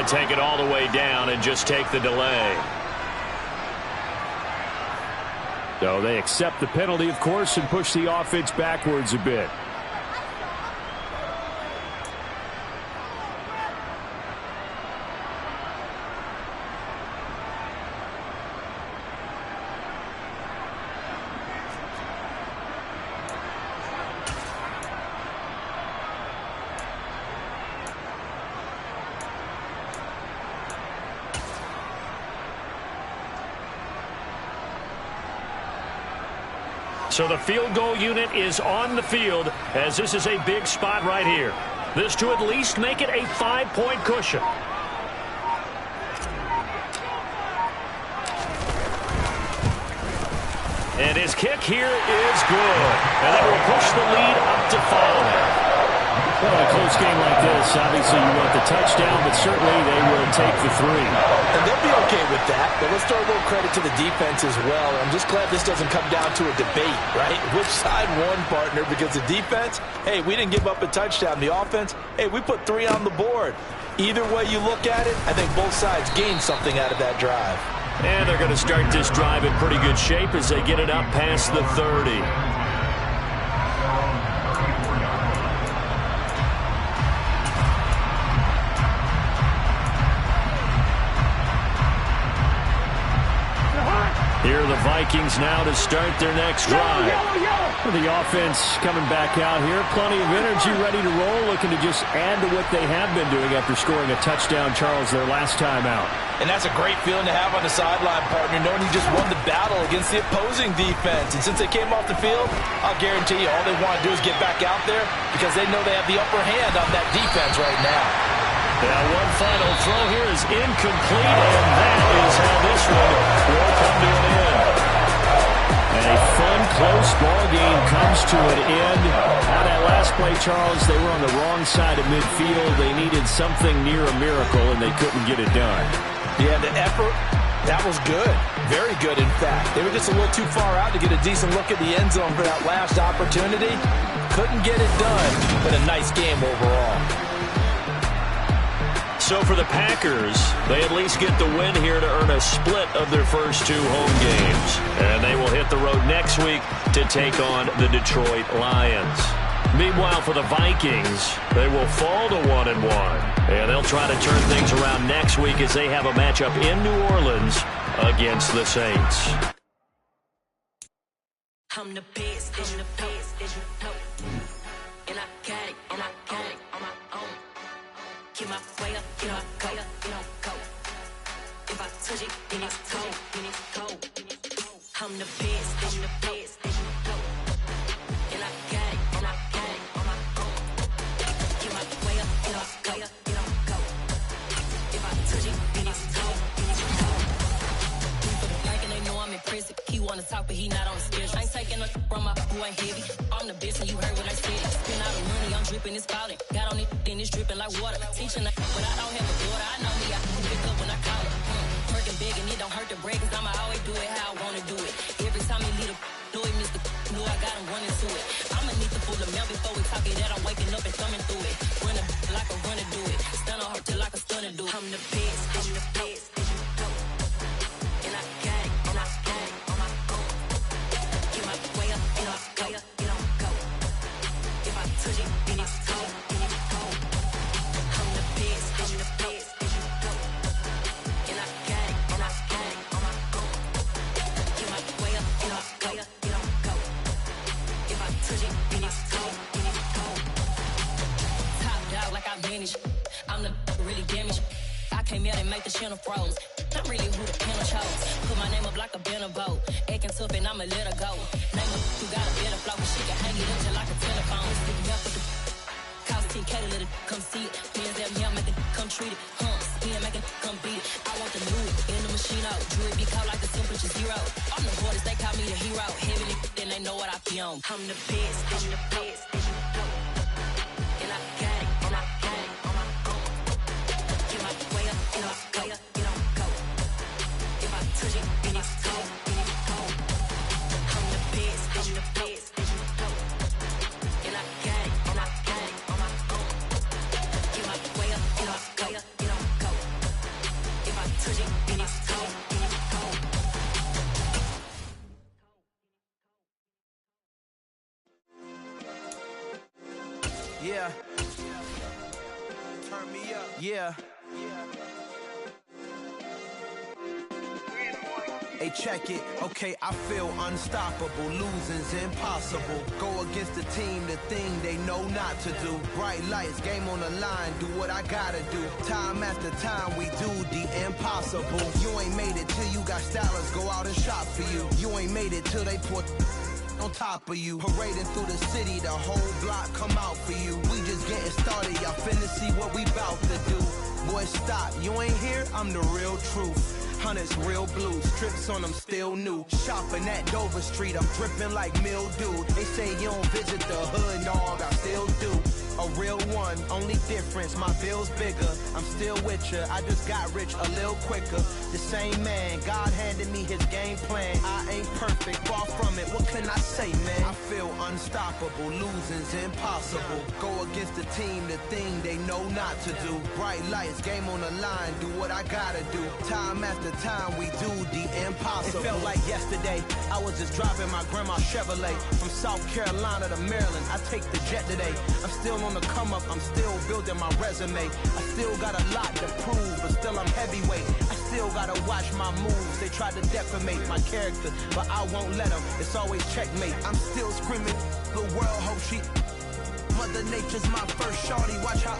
Take it all the way down and just take the delay. So they accept the penalty, of course, and push the offense backwards a bit. So the field goal unit is on the field as this is a big spot right here. This to at least make it a 5-point cushion. And his kick here is good. And that will push the lead up to 5. Well, in a close game like this, obviously you want the touchdown, but certainly they will take the 3. And they'll be okay with that, but let's throw a little credit to the defense as well. I'm just glad this doesn't come down to a debate, right? Which side won, partner? Because the defense, hey, we didn't give up a touchdown. The offense, hey, we put 3 on the board. Either way you look at it, I think both sides gained something out of that drive. And they're going to start this drive in pretty good shape as they get it up past the 30. Here are the Vikings Vikings now to start their next drive. The offense coming back out here. Plenty of energy, ready to roll, looking to just add to what they have been doing after scoring a touchdown, Charles, their last time out. And that's a great feeling to have on the sideline, partner, knowing you just won the battle against the opposing defense. And since they came off the field, I'll guarantee you all they want to do is get back out there because they know they have the upper hand on that defense right now. Now one final throw here is incomplete, and that is how this one will come to an end. And a fun, close ball game comes to an end. Now that last play, Charles, they were on the wrong side of midfield. They needed something near a miracle, and they couldn't get it done. Yeah, the effort, that was good. Very good, in fact. They were just a little too far out to get a decent look at the end zone for that last opportunity. Couldn't get it done, but a nice game overall. So for the Packers, they at least get the win here to earn a split of their first 2 home games. And they will hit the road next week to take on the Detroit Lions. Meanwhile, for the Vikings, they will fall to 1-1. And they'll try to turn things around next week as they have a matchup in New Orleans against the Saints. I'm the best, as you know. And I got it on my own. Get my way up, get my go. If I touch it, then it's cold. I'm the best, as you know. And I got it on my own. Get my way up, get my go. If I touch it, then it's cold. Like and they know I'm impressive. He wanna talk, but he not on the schedule. I ain't taking a from my who ain't heavy. I'm the best, and you heard what I said. Spend all the money, I'm dripping, it's falling. Got on it, then it's dripping like water. Teaching but I don't have a daughter. I know me, I can pick up when I call her. Working big, and it don't hurt to break, cause I'ma always do it how I wanna do it. Every time he lead a know it, Mr. Know I got him running to it. I'ma need the full amount before we talk it that I'm waking up and thumbing through it. Running like a runner do it. Stun on her till like a stunner do it. I'm the best, as you know. And I got it on my own. Get my way up, get my go. If I touch it, then it's cold. I'm the best, as you know. And I got it on my own. Get my way up, get my go. If I touch it, then it's cold. Top dog like I manage. I'm the really damaged. I came out and make the channel froze. I'm really who the panel chose. Put my name up like a banner boat. Acting tough and I'ma let her go. Name her who got a better flow. She can hang it up just like a telephone. Stick me up with the cost 10K to let it come see it. Hands at me, I make it come treat it. Spin, make it come beat it. I want the new in the machine out. Jewelry be caught like the temperature 0. I'm the hardest, they call me the hero. Heavy, then they know what I be on. I'm the best, as you know. And I got it on my own. Get my way up, get my go. If I touch it, then it's cold. I'm the best, as you know. And I got it on my own. Get my way up, get my go. If I touch it, then it's cold. Yeah. Turn me up. Yeah. Hey, check it. Okay, I feel unstoppable. Losing's impossible. Go against the team, the thing they know not to do. Bright lights, game on the line. Do what I gotta do. Time after time, we do the impossible. You ain't made it till you got stylers go out and shop for you. You ain't made it till they put on top of you. Parading through the city, the whole block come out for you. We just getting started, y'all finna see what we bout to do. Boy, stop, you ain't here, I'm the real truth. Hunters, real blue, strips on them still new. Shopping at Dover Street, I'm dripping like mildew. They say you don't visit the hood, dog, I still do. A real one, only difference, my bill's bigger. I'm still with ya, I just got rich a little quicker. The same man, God handed me his game plan. I ain't perfect, far from it, what can I say, man? I feel unstoppable, losing's impossible. Go against the team, the thing they know not to do. Bright lights, game on the line, do what I gotta do. Time after time, we do the impossible. It felt like yesterday, I was just driving my grandma's Chevrolet. From South Carolina to Maryland, I take the jet today. I'm still on the come up, I'm still building my resume. I still got a lot to prove, but still I'm heavyweight. I still gotta watch my moves. They try to defamate my character, but I won't let them. It's always checkmate. I'm still screaming, the world hope she. Mother Nature's my first shorty. Watch how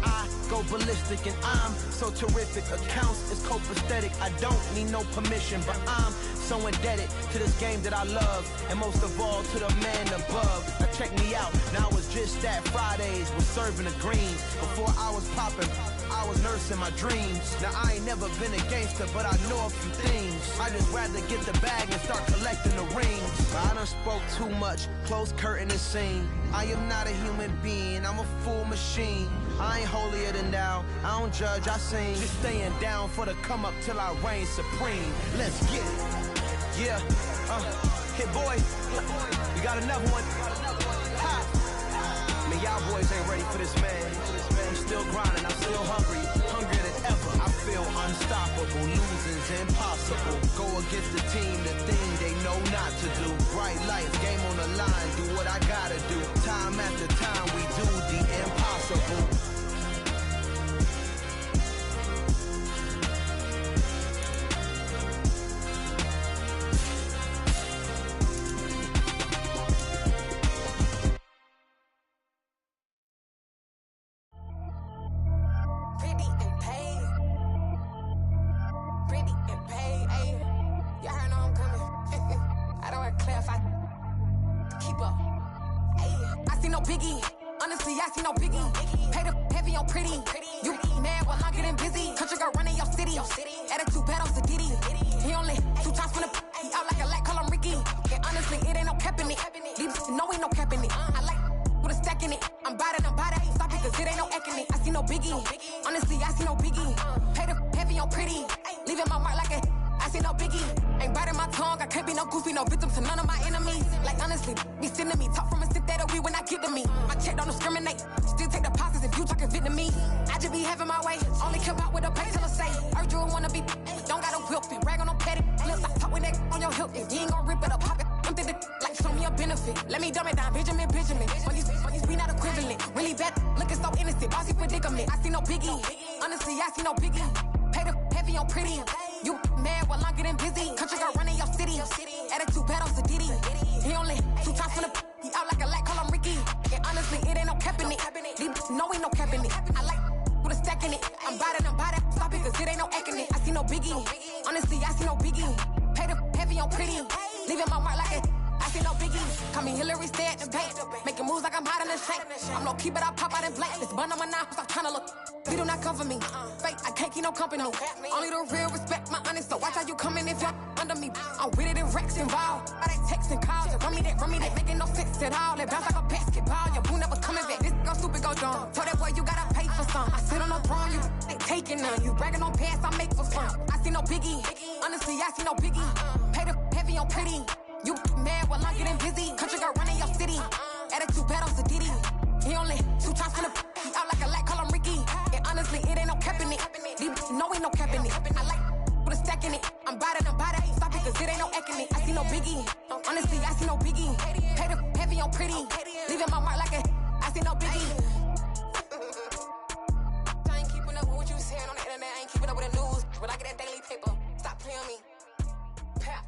I go ballistic, and I'm so terrific. Accounts is copacetic. I don't need no permission, but I'm so indebted to this game that I love, and most of all to the man above. Now check me out. Now it was just that Fridays was serving the greens. Before I was popping, I was nursing my dreams. Now I ain't never been a gangster, but I know a few things. I just rather get the bag and start collecting the rings. I done spoke too much, close curtain and scene. I am not a human being, I'm a full machine. I ain't holier than thou, I don't judge, I sing. Just staying down for the come up till I reign supreme. Let's get it. Yeah, hit boy, we got another one. Ha. Man, y'all boys ain't ready for this, man. I'm still grinding, I'm still hungry, hungrier than ever. I feel unstoppable, losing's impossible. Go against the team, the thing they know not to do. Bright lights, game on the line, do what I gotta do. Time after time, we do the impossible. Only the real respect my honest, so watch how you coming if you're under me. I'm with it in Rex involved. All they texting calls, run me that making no sense at all. They bounce like a basketball, your boo never coming back. This go stupid, go dumb. Told that boy you gotta pay for some. I sit on the throne, you they taking none. You bragging on past, I make for fun. I see no biggie, honestly I see no biggie. Pay the heavy on pretty. You mad while I'm getting busy. Country girl running your city. Attitude bad on Sadiddy. He only 2 times from the he out like a light, call him Ricky. And honestly, it ain't no cap in it. No, ain't no cap in it. I like put a stack in it. I'm bout it. Stop it, cause it ain't no acting it. I see no biggie. Honestly, I see no biggie. Pay the heavy on pretty. Leaving my mark like I see no biggie. I ain't keeping up with what you saying on the internet. I ain't keeping up with the news. But I get that daily paper. Stop playing me. Pap.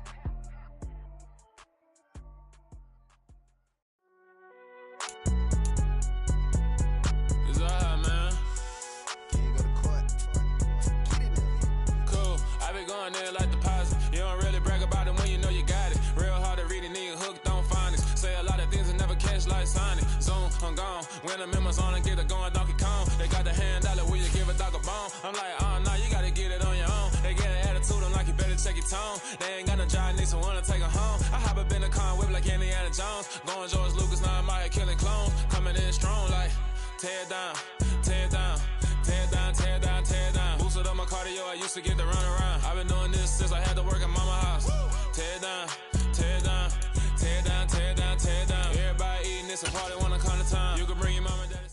Going there like deposit. You don't really brag about it when you know you got it. Real hard to read a nigga hooked on phonics. Say a lot of things and never catch like Sonic. Zoom, I'm gone. When the members on and get it going Donkey Kong. They got the hand dollar, will you give a dog a bone? I'm like, oh no, you gotta get it on your own. They get an attitude, I'm like, you better check your tone. They ain't got no job, need someone to take her home. I hop up in the car and whip like Indiana Jones. Going George Lucas, now I'm out here killing clones. Coming in strong like, tear down, tear down. Tear down, tear down, tear down. Boosted up my cardio, I used to get to run around. I've been doing this since I had to work at mama house. Tear down, tear down, tear down, tear down, tear down. Everybody eating this and party when I come to town. You can bring your mama and daddy.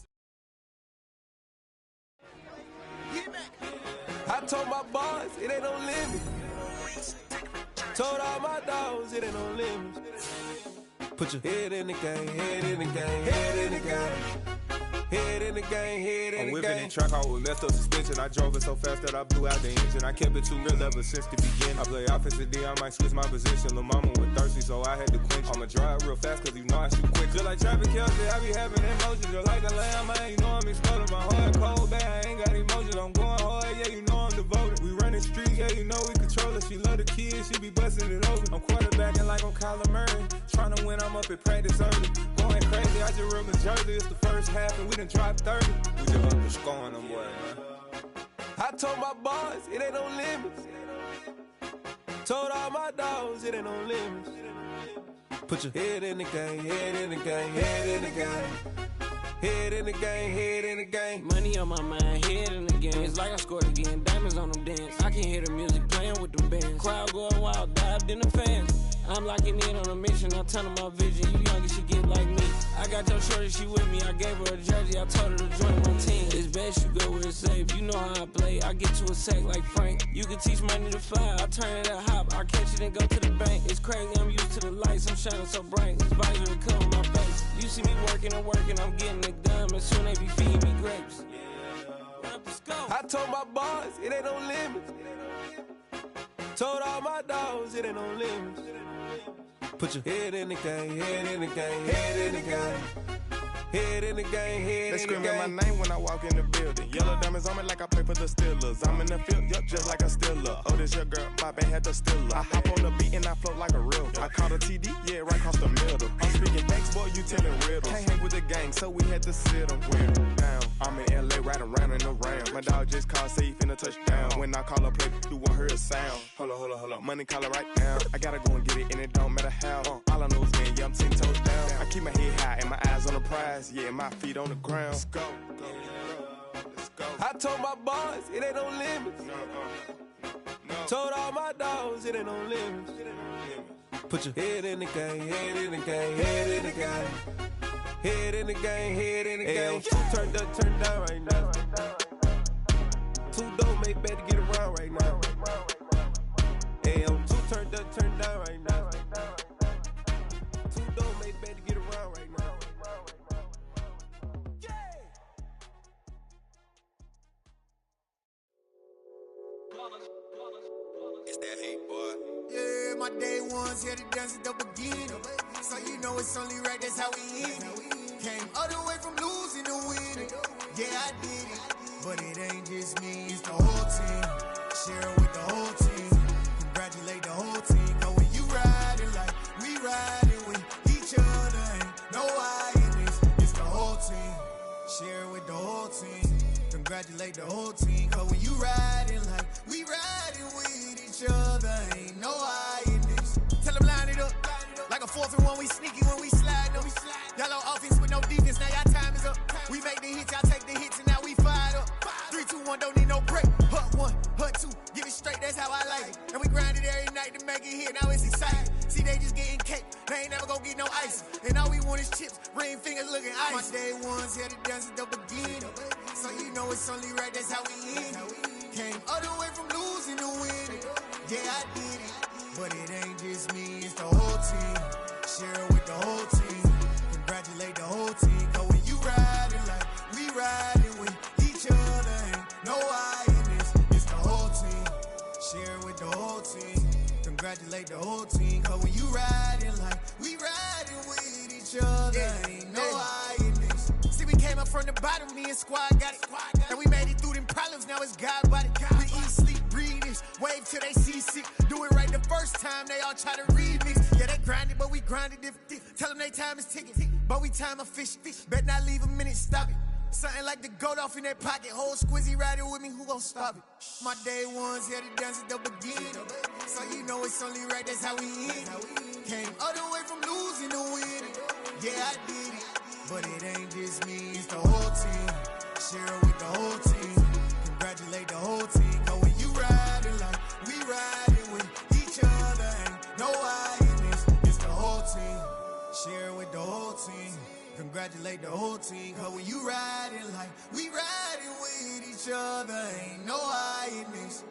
I told my boys it ain't no limit. Told all my dogs it ain't no limit. Put your head in the game, head in the game, head in the game. Head in the game, head in the game. I'm whipping in track out with messed up suspension. I drove it so fast that I blew out the engine. I kept it too real ever since the beginning. I play offensive D, I might switch my position. Lil' mama was thirsty, so I had to quench. I'ma drive real fast, cause you know I shoot quick. Just like Travis Kelce, I be having emotions. Just like the lamb, man, you know I'm exploding. My heart cold, bad, I ain't got emotions. I'm going hard, yeah, you know I'm devoted. We running streets, yeah, you know we control it. She love the kids, she be busting it over. I'm quarterbacking like I'm Kyler Murray. Trying to win, I'm up at practice early. Going crazy, I just run my jersey. It's the first half, and we done dropped 30. We just underscoring them, boy, man. I told my boys, it ain't no limits. Told all my dogs, it ain't no limits. Put your head in the game, head in the game, head in the game. Head in the game, head in the game. Money on my mind, head in the game. It's like I scored again, diamonds on them dance. I can hear the music playing with them bands. Crowd going wild, dived in the fans. I'm locking in on a mission, I tell them my vision. You young, you should get like me. I got your shorty, she with me. I gave her a jersey, I told her to join my team. It's best you go where it's safe. You know how I play. I get to a sack like Frank. You can teach money to fly. I turn it a hop. I catch it and go to the bank. It's crazy, I'm used to the lights. I'm shining so bright. This visor will cover my face. You see me working and working. I'm getting it done. And soon they be feeding me grapes. I told my boys, it ain't no limits. Told all my dogs, it ain't no limits. Put your head in the game, head in the game, head in the game. Head in the game, head in the game. They screaming my name when I walk in the building. Yellow diamonds on me like I play for the Steelers. I'm in the field, yup, just like a Steeler. Oh, this your girl, my band had the Steeler. I hop on the beat and I float like a river. I caught a TD, yeah, right across the middle. I'm speaking thanks, boy, you telling riddles. Can't hang with the gang, so we had to sit them down. I'm in LA, riding around in the ram. My dog just called, say he finna touchdown. When I call a play, you won't hear a sound. Hold up, money calling right now. I gotta go and get it, and it don't matter how. All I know is man, yeah, I'm 10 toes down. I keep my head high and my eyes on the prize. Yeah, my feet on the ground. Let's go. Let's go. I told my boys, it ain't no limits. Told all my dogs, it ain't no limits. Put your head in the game, head in the game, head in the game. Head in the game, head in the game. Turned up, turned down right now. Too dope, make better get around right now. Hey, I'm too turned up, turned down right now. Too dope, make better get around right now. It's that hate, boy. Yeah, my day ones here to dance at the beginning. So you know it's only right, that's how we end it. Came all the way from losing to winning. Yeah, I did it. But it ain't just me, it's the whole team. Share it with the whole team. Congratulate the whole team. Cause when you riding like we riding with each other, ain't no I in this. It's the whole team. Share it with the whole team. Congratulate the whole team. Cause when you riding like we riding with each other, ain't no I in this. Tell them line it up. Like a 4th and 1, we sneaky when we slide them. Y'all on offense with no defense, now y'all time is up. We make the hits, y'all take the hits, and now we fired up. 3, 2, 1, don't need no break. Hut 1, hut 2, give it straight, that's how I like it. And we grind it every night to make it hit, now it's exciting. See, they just getting cake, they ain't never gonna get no ice. And all we want is chips, ring fingers looking ice. My day ones here to dance at the beginning. So you know it's only right, that's how we end it. Came all the way from losing to winning. Yeah, I did it. But it ain't just me, it's the whole team. Share it with the whole team. Congratulate the whole team. Cause when you riding like we riding with each other, ain't no I in this. It's the whole team. Share it with the whole team. Congratulate the whole team. Cause when you riding like we riding with each other, ain't no I in this. See, we came up from the bottom, me and squad got it. And we made it through them problems, now it's God body. We eat, sleep, breathe this. Wave till they see sick. Do it right the first time, they all try to remix. Yeah, they grinded, but we grinded different. Tell them they time is ticking, but we time a fish. Bet not leave a minute, stop it. Something like the goat off in their pocket. Whole squizzy riding with me, who gon' stop it? My day ones here to dance at the beginning. So you know it's only right, that's how we end it. Came all the way from losing to winning. Yeah, I did it. But it ain't just me, it's the whole team. Share it with the whole team. Congratulate the whole team. Cause when you riding like we riding with each other, ain't no I in this. It's the whole team. Share it with the whole team. Congratulate the whole team. Cause when you riding like we riding with each other, ain't no I in this.